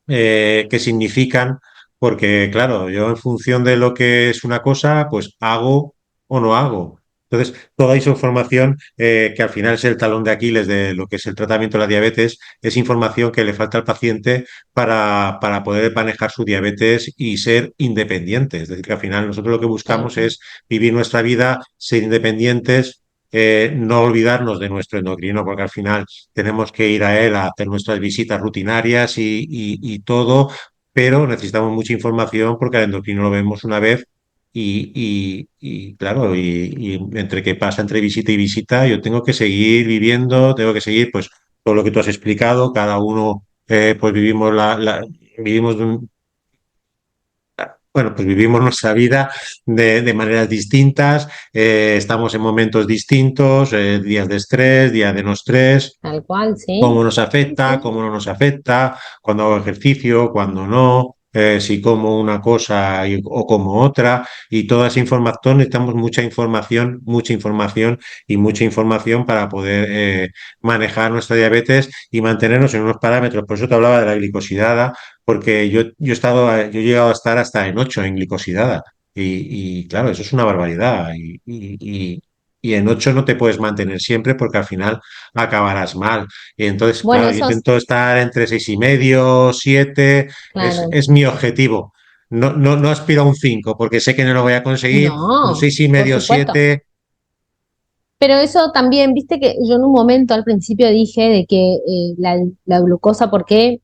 qué significan, porque claro, yo en función de lo que es una cosa, pues hago o no hago. Entonces, toda esa información que al final es el talón de Aquiles de lo que es el tratamiento de la diabetes, es información que le falta al paciente para poder manejar su diabetes y ser independiente. Es decir, que al final nosotros lo que buscamos Sí. es vivir nuestra vida, ser independientes, no olvidarnos de nuestro endocrino, porque al final tenemos que ir a él a hacer nuestras visitas rutinarias y todo, pero necesitamos mucha información porque al endocrino lo vemos una vez claro, y entre que pasa entre visita y visita, yo tengo que seguir viviendo, tengo que seguir pues todo lo que tú has explicado, cada uno pues vivimos vivimos bueno, pues vivimos nuestra vida de maneras distintas, estamos en momentos distintos, días de estrés, días de no estrés, Tal cual, sí. cómo nos Sí, afecta, sí. cómo no nos afecta, cuando hago ejercicio, cuando no, si como una cosa o como otra, y toda esa información, necesitamos mucha información y mucha información para poder manejar nuestra diabetes y mantenernos en unos parámetros. Por eso te hablaba de la glicosidada, porque yo he llegado a estar hasta en 8 en glicosidada. Y claro, eso es una barbaridad. Y en 8 no te puedes mantener siempre porque al final acabarás mal. Y entonces, Bueno, claro, yo eso es, intento estar entre 6,5, 7, claro, es mi objetivo. No aspiro a un 5 porque sé que no lo voy a conseguir. Un no, seis y por medio, supuesto. 7. Pero eso también, viste que yo en un momento al principio dije de que la glucosa, ¿por qué?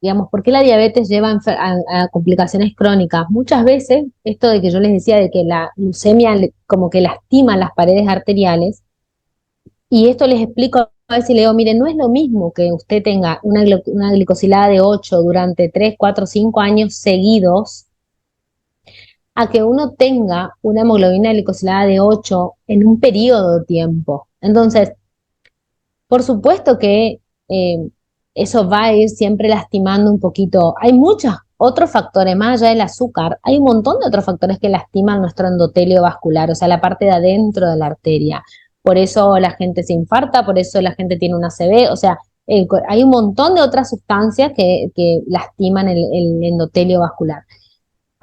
Digamos, ¿por qué la diabetes lleva a complicaciones crónicas? Muchas veces, esto de que yo les decía de que la glucemia como que lastima las paredes arteriales, y esto les explico a veces y le digo, miren, no es lo mismo que usted tenga una glicosilada de 8 durante 3 4 5 años seguidos, a que uno tenga una hemoglobina glicosilada de 8 en un periodo de tiempo. Entonces, por supuesto que eh, eso va a ir siempre lastimando un poquito. Hay muchos otros factores, más allá del azúcar, hay un montón de otros factores que lastiman nuestro endotelio vascular, o sea, la parte de adentro de la arteria. Por eso la gente se infarta, por eso la gente tiene una ACV, o sea, hay un montón de otras sustancias que lastiman el endotelio vascular.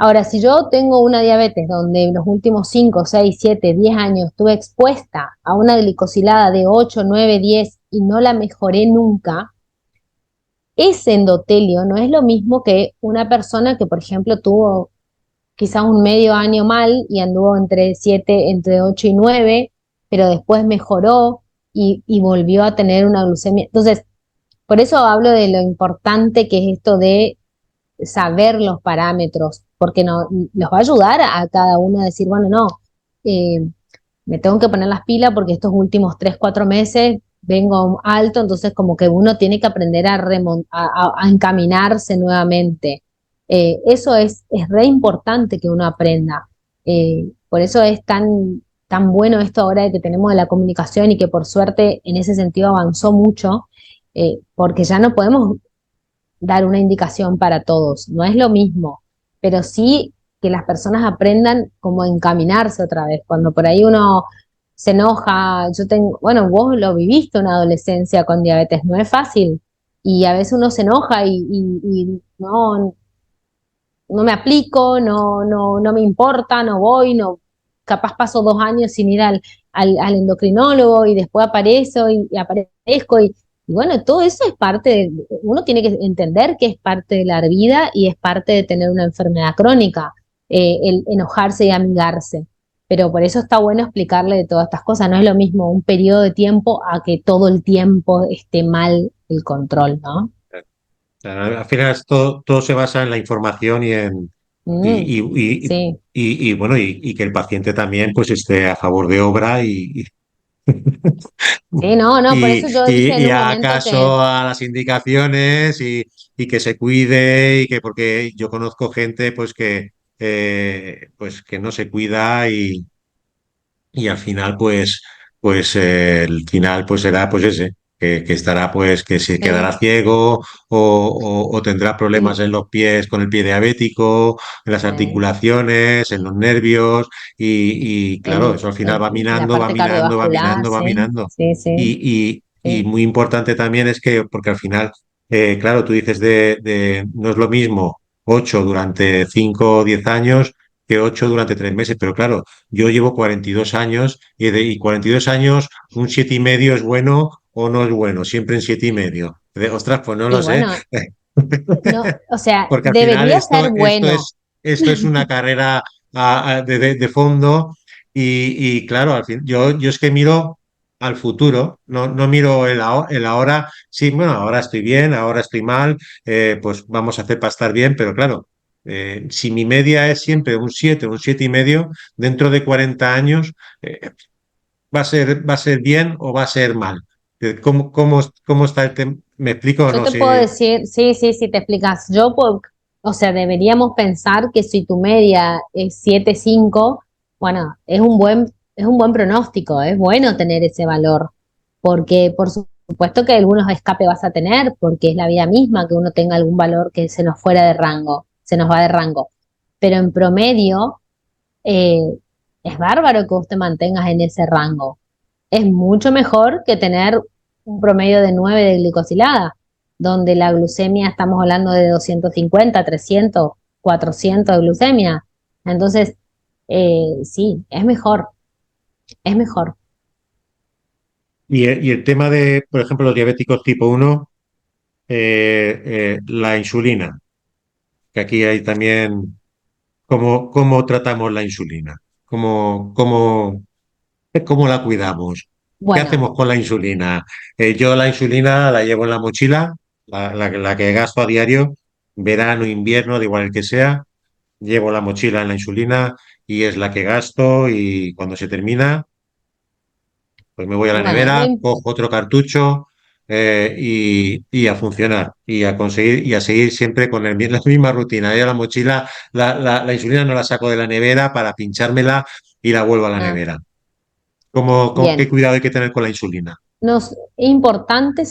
Ahora, si yo tengo una diabetes donde en los últimos 5, 6, 7, 10 años estuve expuesta a una glicosilada de 8, 9, 10 y no la mejoré nunca, ese endotelio no es lo mismo que una persona que, por ejemplo, tuvo quizás un medio año mal y anduvo entre 7, entre 8 y 9, pero después mejoró y volvió a tener una glucemia. Entonces, por eso hablo de lo importante que es esto de saber los parámetros, porque los va a ayudar a cada uno a decir, bueno, no, eh, me tengo que poner las pilas porque estos últimos 3 4 meses vengo alto, entonces como que uno tiene que aprender a encaminarse nuevamente. Eso es re importante que uno aprenda. Por eso es tan bueno esto ahora de que tenemos de la comunicación y que por suerte en ese sentido avanzó mucho, porque ya no podemos dar una indicación para todos. No es lo mismo, pero sí que las personas aprendan cómo encaminarse otra vez. Cuando por ahí uno se enoja, yo tengo, bueno, vos lo viviste una adolescencia con diabetes, no es fácil. Y a veces uno se enoja y no me aplico, no me importa, no voy, no, capaz paso 2 años sin ir al endocrinólogo y después aparezco y aparezco y bueno, todo eso es parte uno tiene que entender que es parte de la vida y es parte de tener una enfermedad crónica, el enojarse y amigarse. Pero por eso está bueno explicarle de todas estas cosas. No es lo mismo un periodo de tiempo a que todo el tiempo esté mal el control, ¿no? Al final todo se basa en la información Mm, y, y, y, sí. bueno, y que el paciente también pues esté a favor de obra Sí, no, por eso yo dije en y un haga momento que, caso a las indicaciones y que se cuide y que porque yo conozco gente pues que no se cuida y al final el final pues será pues ese, que estará pues que se quedará sí, ciego o tendrá problemas sí, en los pies con el pie diabético, en las sí, articulaciones, en los nervios y claro, eso al final va la minando, va parte minando, va cardiovascular, minando, va sí, minando. sí, sí, Y sí, muy importante también es que, porque al final, claro, tú dices no es lo mismo 8 durante 5 o 10 años que 8 durante 3 meses, pero claro, yo llevo 42 años y 42 años, un 7,5 es bueno o no es bueno, siempre en 7,5. Ostras, pues no y lo sé, bueno, no, o sea, porque al final debería ser bueno, esto es una carrera de fondo y claro, al fin, yo es que miro al futuro, no miro el ahora. Sí, bueno, ahora estoy bien, ahora estoy mal, pues vamos a hacer para estar bien, pero claro, si mi media es siempre un 7,5, dentro de 40 años, va a ser bien o va a ser mal. ¿Cómo está el tema? ¿Me explico o yo no? te puedo Sí, decir, sí, sí, sí, te explicas, o sea, deberíamos pensar que si tu media es 7,5, bueno, es un buen pronóstico, es bueno tener ese valor, porque por supuesto que algunos escape vas a tener, porque es la vida misma que uno tenga algún valor que se nos fuera de rango, se nos va de rango, pero en promedio eh, es bárbaro que vos te mantengas en ese rango. Es mucho mejor que tener un promedio de 9 de glicosilada. donde la glucemia estamos hablando de 250, 300, 400 de glucemia. Entonces, sí, es mejor. Y el tema de, por ejemplo, los diabéticos tipo 1, la insulina, que aquí hay también, ¿cómo tratamos la insulina? ¿Cómo la cuidamos? ¿Qué Bueno, hacemos con la insulina? Yo la insulina la llevo en la mochila, la que gasto a diario, verano, invierno, da igual el que sea, llevo la mochila en la insulina y es la que gasto y cuando se termina, pues me voy a la bueno, nevera, cojo otro cartucho y a funcionar y a conseguir y a seguir siempre con la misma rutina. Yo la mochila, la insulina no la saco de la nevera para pinchármela y la vuelvo a la ah, nevera. ¿Qué bien. cuidado hay que tener con la insulina? Es importante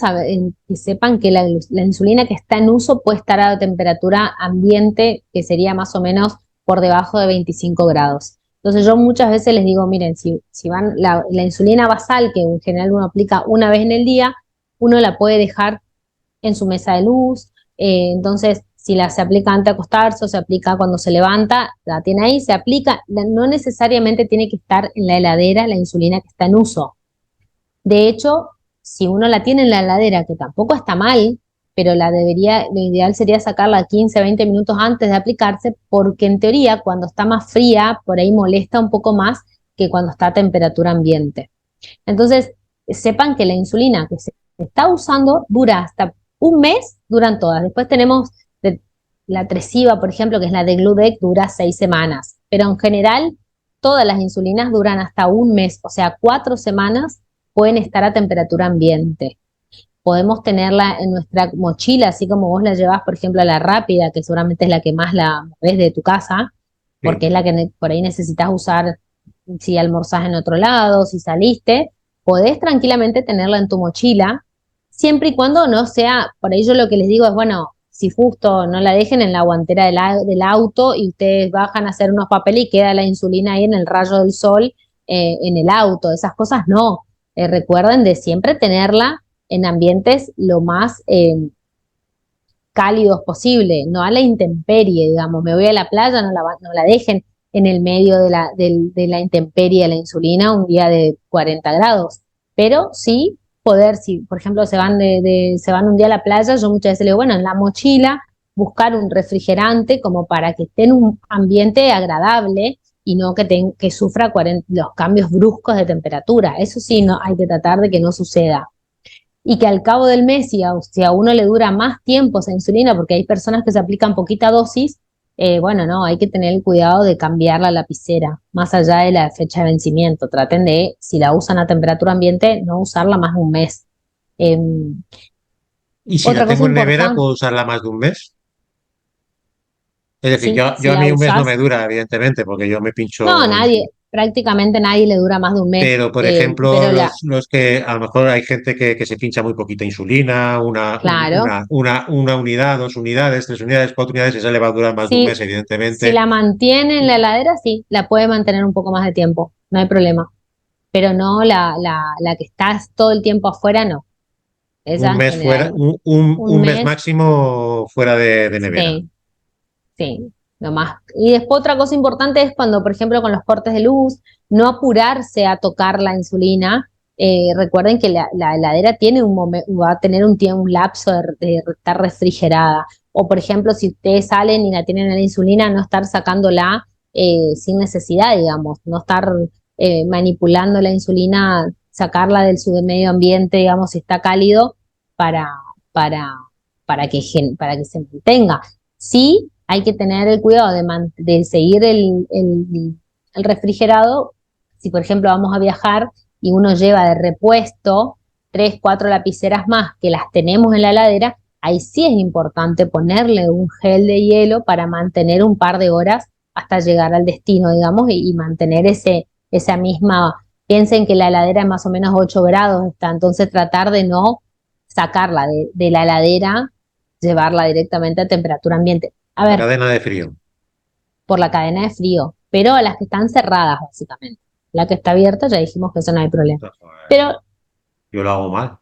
que sepan que la insulina que está en uso puede estar a temperatura ambiente, que sería más o menos por debajo de 25 grados. Entonces yo muchas veces les digo, miren, si van la insulina basal, que en general uno aplica una vez en el día, uno la puede dejar en su mesa de luz. Entonces, si se aplica antes de acostarse o se aplica cuando se levanta, la tiene ahí, se aplica. No necesariamente tiene que estar en la heladera la insulina que está en uso. De hecho, si uno la tiene en la heladera, que tampoco está mal, pero lo ideal sería sacarla 15, 20 minutos antes de aplicarse, porque en teoría cuando está más fría, por ahí molesta un poco más que cuando está a temperatura ambiente. Entonces, sepan que la insulina que se está usando dura hasta un mes, duran todas. Después tenemos la Tresiba, por ejemplo, que es la de Gludec, dura 6 semanas. Pero en general, todas las insulinas duran hasta un mes, o sea, 4 semanas pueden estar a temperatura ambiente. Podemos tenerla en nuestra mochila, así como vos la llevas, por ejemplo, a la rápida, que seguramente es la que más la ves de tu casa, porque Sí. es la que por ahí necesitas usar si almorzás en otro lado, si saliste, podés tranquilamente tenerla en tu mochila, siempre y cuando no sea, por ahí yo lo que les digo es, bueno, si justo no la dejen en la guantera del auto y ustedes bajan a hacer unos papeles y queda la insulina ahí en el rayo del sol en el auto, esas cosas no. Recuerden de siempre tenerla en ambientes lo más cálidos posible, no a la intemperie, digamos, me voy a la playa, no la dejen en el medio de la intemperie de la insulina un día de 40 grados, pero sí poder, si por ejemplo se van un día a la playa, yo muchas veces le digo, bueno, en la mochila buscar un refrigerante como para que esté en un ambiente agradable y no que sufra los cambios bruscos de temperatura. Eso sí, no, hay que tratar de que no suceda y que al cabo del mes, si a uno le dura más tiempo esa insulina, porque hay personas que se aplican poquita dosis, bueno, no, hay que tener el cuidado de cambiar la lapicera, más allá de la fecha de vencimiento. Traten de, si la usan a temperatura ambiente, no usarla más de un mes. Eh, Y si la otra cosa tengo en nevera, importante, ¿puedo usarla más de un mes? Es decir, sí, yo si a la mí un mes no usas, me dura, evidentemente, porque yo me no, pincho nadie, prácticamente nadie le dura más de un mes, pero, por ejemplo, pero los que a lo mejor hay gente que se pincha muy poquita insulina, claro, una unidad, 2 unidades, 3 unidades, 4 unidades, esa le va a durar más de un mes, si evidentemente. la mantiene en la heladera, sí, la puede mantener un poco más de tiempo, no hay problema. Pero no la que estás todo el tiempo afuera, no. Esa Un en mes fuera, general. Un un mes mes, máximo fuera de nevera. sí, sí, lo más. Y después otra cosa importante es cuando, por ejemplo, con los cortes de luz, no apurarse a tocar la insulina. Recuerden que la heladera tiene un momento, va a tener un tiempo, un lapso de estar refrigerada. O, por ejemplo, si ustedes salen y la tienen en la insulina, no estar sacándola sin necesidad, digamos, no estar manipulando la insulina, sacarla del su medio ambiente, digamos, si está cálido, para, para, para que se mantenga. Sí, hay que tener el cuidado de seguir el refrigerado. Si, por ejemplo, vamos a viajar y uno lleva de repuesto 3, 4 lapiceras más que las tenemos en la heladera, ahí sí es importante ponerle un gel de hielo para mantener un par de horas hasta llegar al destino, digamos, y mantener esa misma, piensen que la heladera es más o menos 8 grados, está, entonces tratar de no sacarla de la heladera, llevarla directamente a temperatura ambiente. A La ver, cadena de frío. por la cadena de frío, pero a las que están cerradas, básicamente. La que está abierta, ya dijimos que eso no hay problema. Pero Yo lo hago mal.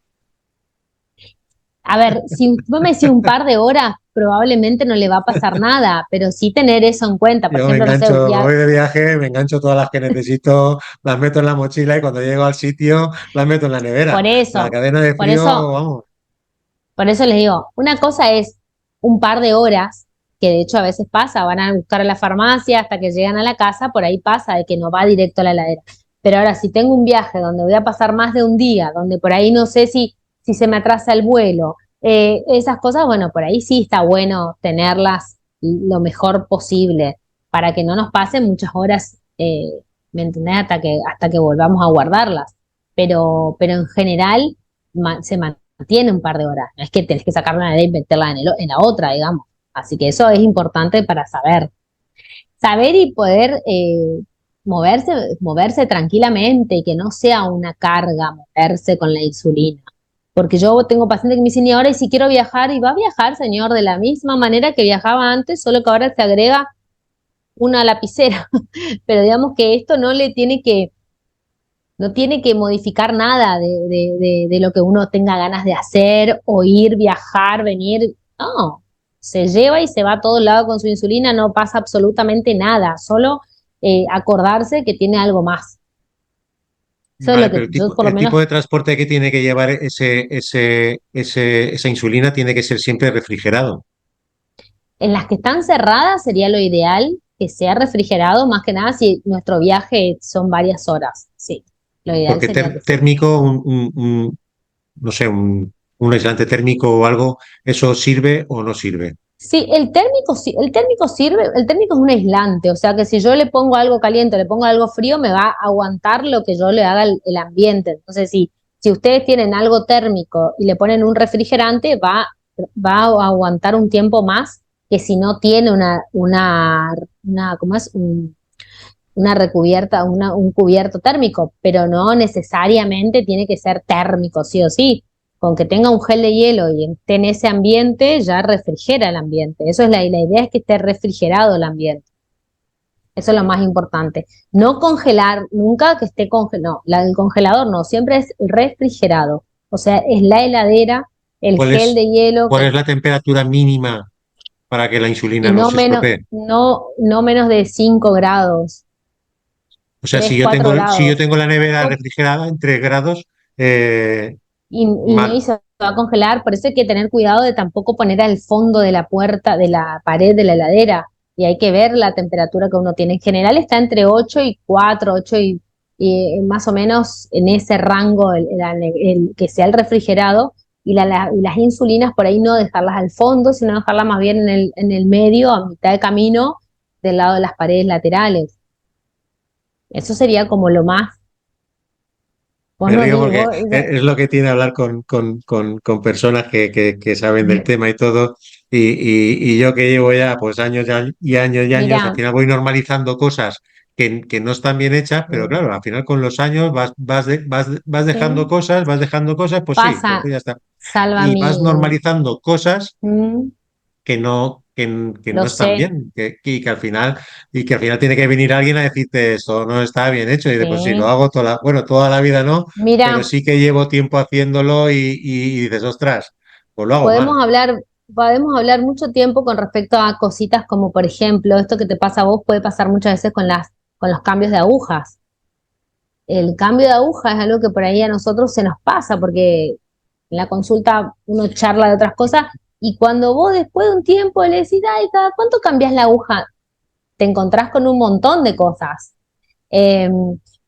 A ver, si vos me decís un par de horas, probablemente no le va a pasar nada, pero sí tener eso en cuenta. Por Yo me ejemplo, no sé, engancho, me voy de viaje, me engancho todas las que necesito, las meto en la mochila y cuando llego al sitio las meto en la nevera. por La eso, cadena de por frío, eso, vamos. por eso les digo, una cosa es un par de horas, que de hecho a veces pasa, van a buscar a la farmacia hasta que llegan a la casa, por ahí pasa de que no va directo a la heladera. Pero ahora, si tengo un viaje donde voy a pasar más de un día, donde por ahí no sé si se me atrasa el vuelo, esas cosas, bueno, por ahí sí está bueno tenerlas lo mejor posible para que no nos pasen muchas horas, ¿me entendés? Hasta que volvamos a guardarlas. Pero en general se mantiene un par de horas. No es que tenés que sacar una y meterla en la otra, digamos. Así que eso es importante para saber. Saber y poder moverse tranquilamente y que no sea una carga moverse con la insulina. Porque yo tengo pacientes que me dicen, y ahora y si quiero viajar, y va a viajar, señor, de la misma manera que viajaba antes, solo que ahora se agrega una lapicera. Pero digamos que esto no tiene que modificar nada de lo que uno tenga ganas de hacer, o ir, viajar, venir. No, se lleva y se va a todo lado con su insulina, no pasa absolutamente nada, solo acordarse que tiene algo más. Eso es Vale, lo pero que yo por lo el tipo menos de transporte que tiene que llevar esa insulina tiene que ser siempre refrigerado. en las que están cerradas sería lo ideal que sea refrigerado, más que nada si nuestro viaje son varias horas. Sí, lo ideal Porque sería que sí. térmico, no sé, un aislante térmico o algo, ¿eso sirve o no sirve? Sí, el térmico sirve, el térmico es un aislante, o sea que si yo le pongo algo caliente, le pongo algo frío, me va a aguantar lo que yo le haga el ambiente. Entonces, si ustedes tienen algo térmico y le ponen un refrigerante, va a aguantar un tiempo más que si no tiene ¿cómo es? Una recubierta, un cubierto térmico, pero no necesariamente tiene que ser térmico, sí o sí. Con que tenga un gel de hielo y esté en ese ambiente, ya refrigera el ambiente. Eso es la idea, es que esté refrigerado el ambiente. Eso es lo más importante. No congelar, nunca que esté congelado. No, el congelador no, siempre es refrigerado. O sea, es la heladera, el ¿Cuál gel es, de hielo cuál es la temperatura mínima para que la insulina y no no se menos, estropee? no menos de 5 grados, O sea, 3 4 si yo grados. tengo la nevera refrigerada en 3 grados, Y no y mal. se va a congelar, por eso hay que tener cuidado de tampoco poner al fondo de la puerta, de la pared de la heladera, y hay que ver la temperatura que uno tiene. En general está entre 8 y 4 8 y más o menos en ese rango que sea el refrigerado, y las insulinas por ahí no dejarlas al fondo, sino dejarlas más bien en el medio, a mitad de camino, del lado de las paredes laterales. Eso sería como lo más. Vos Me no río di, porque vos, es lo que tiene hablar con personas que saben del tema y todo. Y yo que llevo ya pues años y años y años, al mira, final voy normalizando cosas que no están bien hechas, pero claro, al final con los años vas dejando sí. cosas, pues sí, pues Pasa, ya está. salva Y vas mi. normalizando cosas mm, que lo no están sé, bien, y que al final tiene que venir alguien a decirte esto no está bien hecho. Y dices, pues sí, lo sí. hago bueno, toda la vida no, pero Mira, sí que llevo tiempo haciéndolo y dices, ostras, pues lo hago mal. podemos hablar, podemos hablar mucho tiempo con respecto a cositas como, por ejemplo, esto que te pasa a vos puede pasar muchas veces con los cambios de agujas. El cambio de aguja es algo que por ahí a nosotros se nos pasa, porque en la consulta uno charla de otras cosas, y cuando vos después de un tiempo le decís, ay, ¿cada cuánto cambias la aguja? Te encontrás con un montón de cosas. Eh,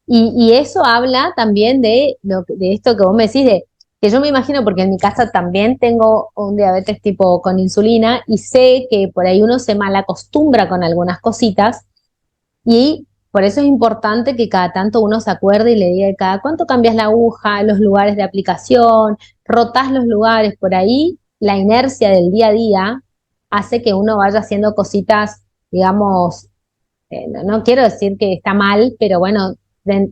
y eso habla también de esto que vos me decís, que yo me imagino, porque en mi casa también tengo un diabetes tipo con insulina, y sé que por ahí uno se malacostumbra con algunas cositas, y por eso es importante que cada tanto uno se acuerde y le diga cada cuánto cambias la aguja, los lugares de aplicación, rotás los lugares. Por ahí la inercia del día a día hace que uno vaya haciendo cositas, digamos, no quiero decir que está mal, pero bueno,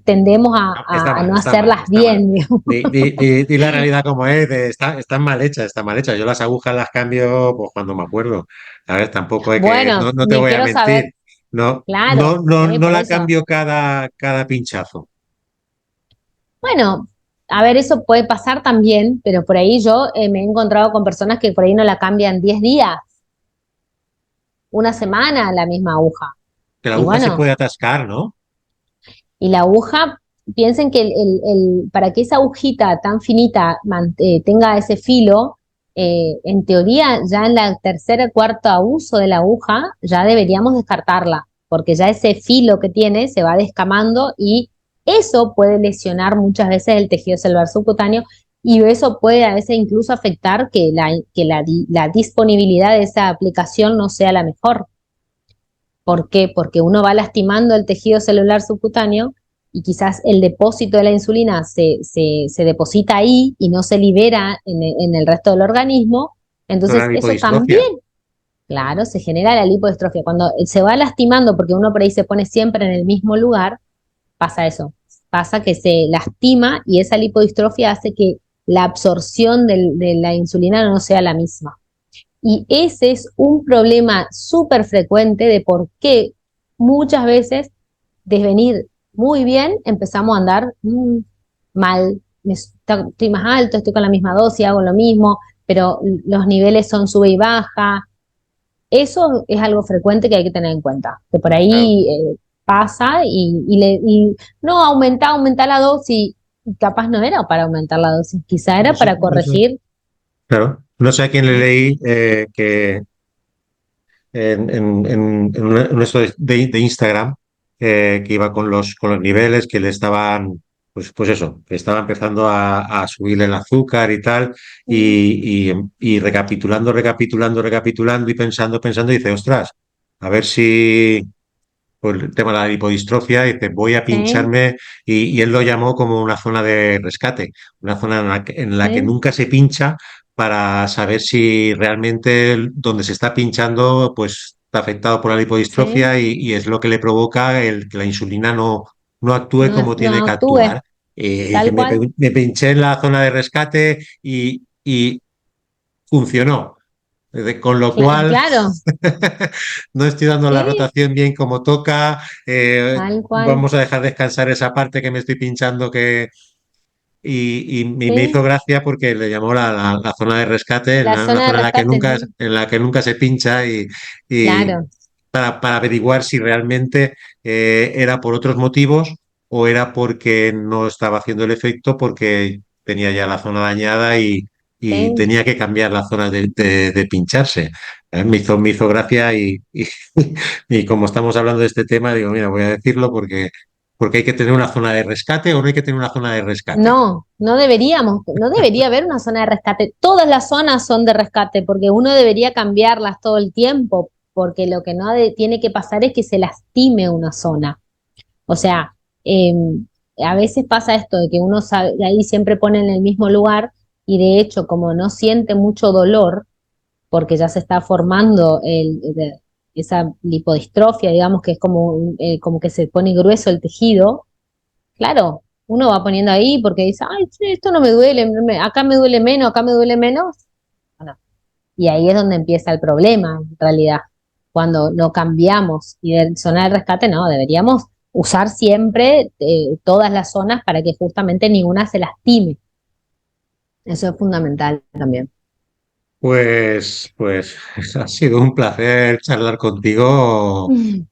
tendemos a, No, está a- a mal, no está mal, hacerlas está mal. bien, digamos. Di la realidad como es, están mal hechas, están mal hechas. Yo las agujas las cambio pues cuando me acuerdo. A ver, tampoco hay que, Bueno, no te ni voy a quiero mentir. saber, No, claro, no por la eso. cambio cada pinchazo. Bueno, a ver, eso puede pasar también, pero por ahí yo me he encontrado con personas que por ahí no la cambian 10 días, una semana la misma aguja. Que la Y aguja se bueno, puede atascar, ¿no? y la aguja, piensen que para que esa agujita tan finita tenga ese filo, en teoría ya en la tercera, cuarta uso de la aguja ya deberíamos descartarla, porque ya ese filo que tiene se va descamando y eso puede lesionar muchas veces el tejido celular subcutáneo y eso puede a veces incluso afectar que la disponibilidad de esa aplicación no sea la mejor. ¿Por qué? Porque uno va lastimando el tejido celular subcutáneo y quizás el depósito de la insulina se deposita ahí y no se libera en el resto del organismo. Con la Entonces, eso también, lipodistrofia. claro, se genera la lipodistrofia. Cuando se va lastimando, porque uno por ahí se pone siempre en el mismo lugar, pasa eso. Pasa que se lastima y esa lipodistrofia hace que la absorción de la insulina no sea la misma. Y ese es un problema súper frecuente de por qué muchas veces, de venir muy bien, empezamos a andar mal. Estoy más alto, estoy con la misma dosis, hago lo mismo, pero los niveles son sube y baja. Eso es algo frecuente que hay que tener en cuenta. Que por Claro. ahí pasa y no aumenta la dosis. Y capaz no era para aumentar la dosis, quizá No era sé, para no sé. corregir. Claro. No sé a quién le leí que en esto de Instagram, que iba con los niveles, que le estaban, pues eso, que estaba empezando a subir el azúcar y tal, y recapitulando, recapitulando, recapitulando y pensando, dice, ostras, a ver si, pues el tema de la lipodistrofia, dice, voy a Sí, pincharme, y él lo llamó como una zona de rescate, una zona en la que sí, nunca se pincha para saber si realmente donde se está pinchando pues está afectado por la sí. lipodistrofia y es lo que le provoca el que la insulina no actúe No, como no tiene que actúe actuar. Que tal cual. me pinché en la zona de rescate y funcionó. Con lo cual, Claro, no estoy dando la sí, rotación bien como toca. tal cual. Vamos a dejar descansar esa parte que me estoy pinchando y me hizo Sí, gracia porque le llamó la zona de rescate, la una zona de zona rescate, sí. en la que nunca se pincha y Claro, para averiguar si realmente era por otros motivos o era porque no estaba haciendo el efecto porque tenía ya la zona dañada y sí. tenía que cambiar la zona de pincharse. Me hizo gracia y como estamos hablando de este tema, digo, mira, voy a decirlo porque hay que tener una zona de rescate o no hay que tener una zona de rescate. No, no deberíamos, no debería haber una zona de rescate. Todas las zonas son de rescate porque uno debería cambiarlas todo el tiempo, porque lo que no tiene que pasar es que se lastime una zona. O sea, a veces pasa esto de que uno sabe, ahí siempre pone en el mismo lugar y de hecho, como no siente mucho dolor, porque ya se está formando esa lipodistrofia, digamos que es como que se pone grueso el tejido. Claro, uno va poniendo ahí porque dice, ay, sí, esto no me duele, acá me duele menos, acá me duele menos. Bueno, y ahí es donde empieza el problema, en realidad, cuando lo cambiamos y de zona de rescate, no, deberíamos usar siempre todas las zonas para que justamente ninguna se lastime. Eso es fundamental también. Pues ha sido un placer charlar contigo.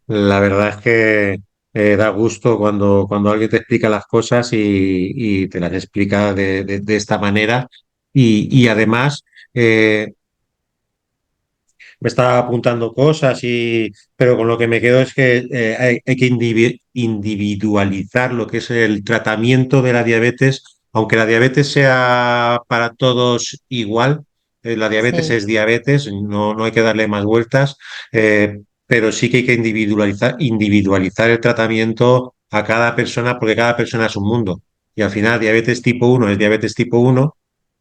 La verdad es que da gusto cuando alguien te explica las cosas y te las explica de esta manera. Y además, eh, me estaba apuntando cosas, pero con lo que me quedo es que hay que individualizar lo que es el tratamiento de la diabetes, aunque la diabetes sea para todos igual, la diabetes Sí, es diabetes, no hay que darle más vueltas, pero sí que hay que individualizar el tratamiento a cada persona porque cada persona es un mundo. Y al final, diabetes tipo uno es diabetes tipo uno,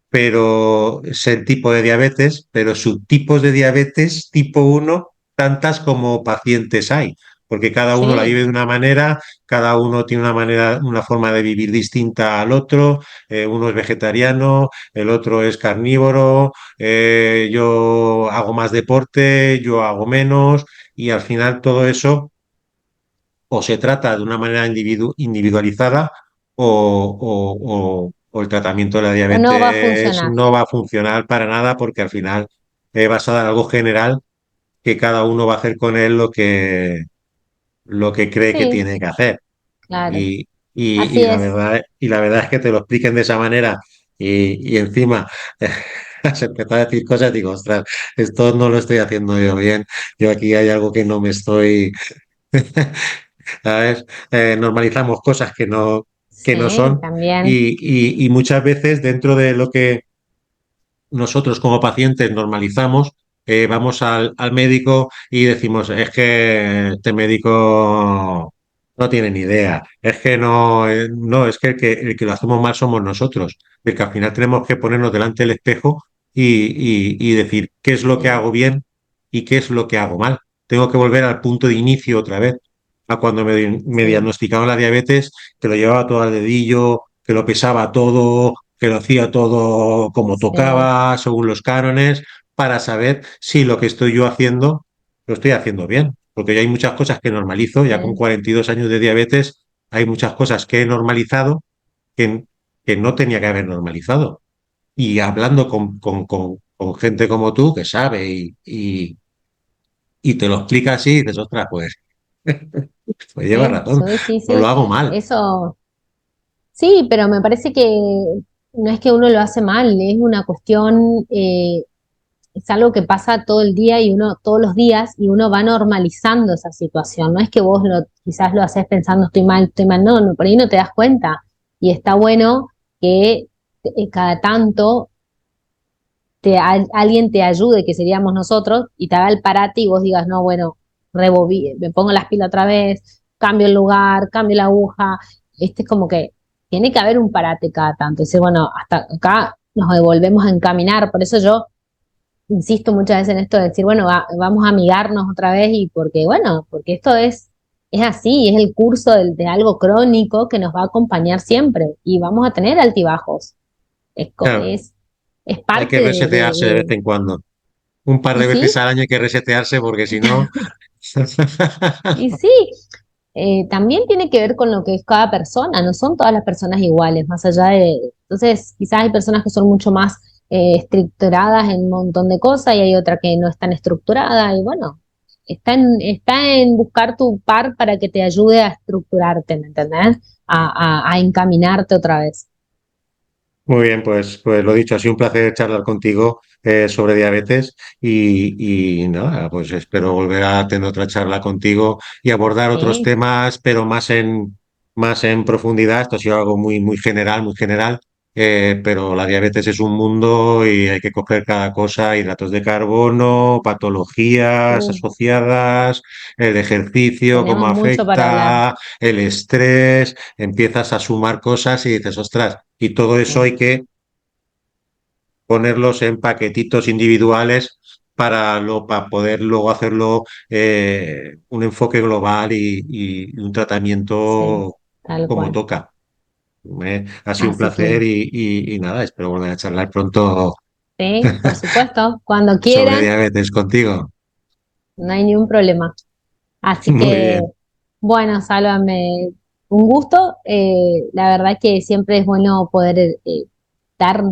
pero es el tipo de diabetes, pero subtipos de diabetes tipo uno tantas como pacientes hay, porque cada uno la sí, vive de una manera, cada uno tiene una manera, una forma de vivir distinta al otro, uno es vegetariano, el otro es carnívoro, yo hago más deporte, yo hago menos, y al final todo eso o se trata de una manera individualizada o el tratamiento de la O no va a diabetes funcionar. no va a funcionar para nada porque al final vas a dar algo general que cada uno va a hacer con él lo que cree que Sí, tiene que hacer. claro. Y, Así es. y la verdad es que te lo expliquen de esa manera y encima se empezó a decir cosas, digo, ostras, esto no lo estoy haciendo yo bien, yo aquí hay algo que no me estoy, ¿sabes? Normalizamos cosas que no Sí, son también. y muchas veces dentro de lo que nosotros como pacientes normalizamos, vamos al médico y decimos, es que este médico no tiene ni idea, es que no, no, es que el que lo hacemos mal somos nosotros, el que al final tenemos que ponernos delante del espejo y decir qué es lo que Sí, hago bien y qué es lo que hago mal. Tengo que volver al punto de inicio otra vez, a cuando me sí, diagnosticaban la diabetes, que lo llevaba todo al dedillo, que lo pesaba todo, que lo hacía todo como sí, tocaba, según los cánones, para saber si lo que estoy yo haciendo lo estoy haciendo bien. Porque ya hay muchas cosas que normalizo, ya con sí, 42 años de diabetes, hay muchas cosas que he normalizado que, que no tenía que haber normalizado. Y hablando con gente como tú que sabe y te lo explica así, dices, ostras, pues lleva sí, razón, sí, pues lo sí. hago mal. Eso, sí, pero me parece que no es que uno lo hace mal, es una cuestión, es algo que pasa todo el día y uno, todos los días, y uno va normalizando esa situación. No es que vos quizás lo haces pensando estoy mal, no, no, por ahí no te das cuenta. Y está bueno que cada tanto alguien te ayude, que seríamos nosotros, y te haga el parate y vos digas, no, bueno, me pongo las pilas otra vez, cambio el lugar, cambio la aguja. Este es como que tiene que haber un parate cada tanto. Decir, bueno, hasta acá nos devolvemos a encaminar. Por eso yo insisto muchas veces en esto de decir, bueno, vamos a amigarnos otra vez y porque, bueno, porque esto es así, es el curso de algo crónico que nos va a acompañar siempre y vamos a tener altibajos. Es, co- Claro, es, es hay parte que resetearse de vez en cuando. Un par y de veces sí, al año hay que resetearse porque si no, y sí, también tiene que ver con lo que es cada persona, no son todas las personas iguales, más allá entonces quizás hay personas que son mucho más estructuradas en un montón de cosas y hay otra que no es tan estructurada y bueno, está en buscar tu par para que te ayude a estructurarte, ¿me entendés? A encaminarte otra vez. muy bien, pues lo dicho, ha sido un placer charlar contigo sobre diabetes y nada, pues espero volver a tener otra charla contigo y abordar otros Sí, temas, pero más en profundidad. Esto ha sido algo muy general, pero la diabetes es un mundo y hay que coger cada cosa, hidratos de carbono, patologías uh, asociadas, el ejercicio, cómo tenemos mucho para hablar. afecta, el estrés, empiezas a sumar cosas y dices, ostras, y todo eso Sí, hay que ponerlos en paquetitos individuales para poder luego hacerlo un enfoque global y un sí, tratamiento tal como cual. toca. Ha sido un Así placer que y nada, espero volver a charlar pronto sí, por supuesto, cuando sobre quieran, diabetes contigo. no hay ningún problema. Así Muy que, bien, bueno, Sálvame, un gusto. La verdad que siempre es bueno poder dar,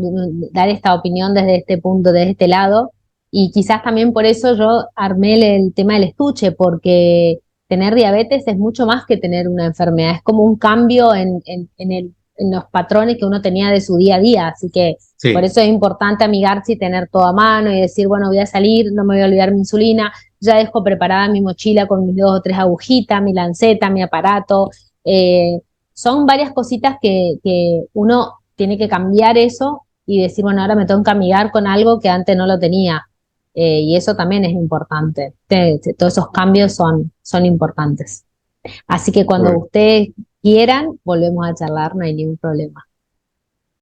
dar esta opinión desde este punto, desde este lado. Y quizás también por eso yo armé el tema del estuche, porque tener diabetes es mucho más que tener una enfermedad, es como un cambio en los patrones que uno tenía de su día a día. Así que por sí, eso es importante amigarse y tener todo a mano y decir, bueno, voy a salir, no me voy a olvidar mi insulina, ya dejo preparada mi mochila con mis 2 o 3 agujitas, mi lanceta, mi aparato. Eh, Son varias cositas que uno tiene que cambiar eso y decir, bueno, ahora me tengo que amigar con algo que antes no lo tenía. Y eso también es importante. Todos esos cambios son importantes. Así que cuando pues, ustedes quieran, volvemos a charlar, no hay ningún problema.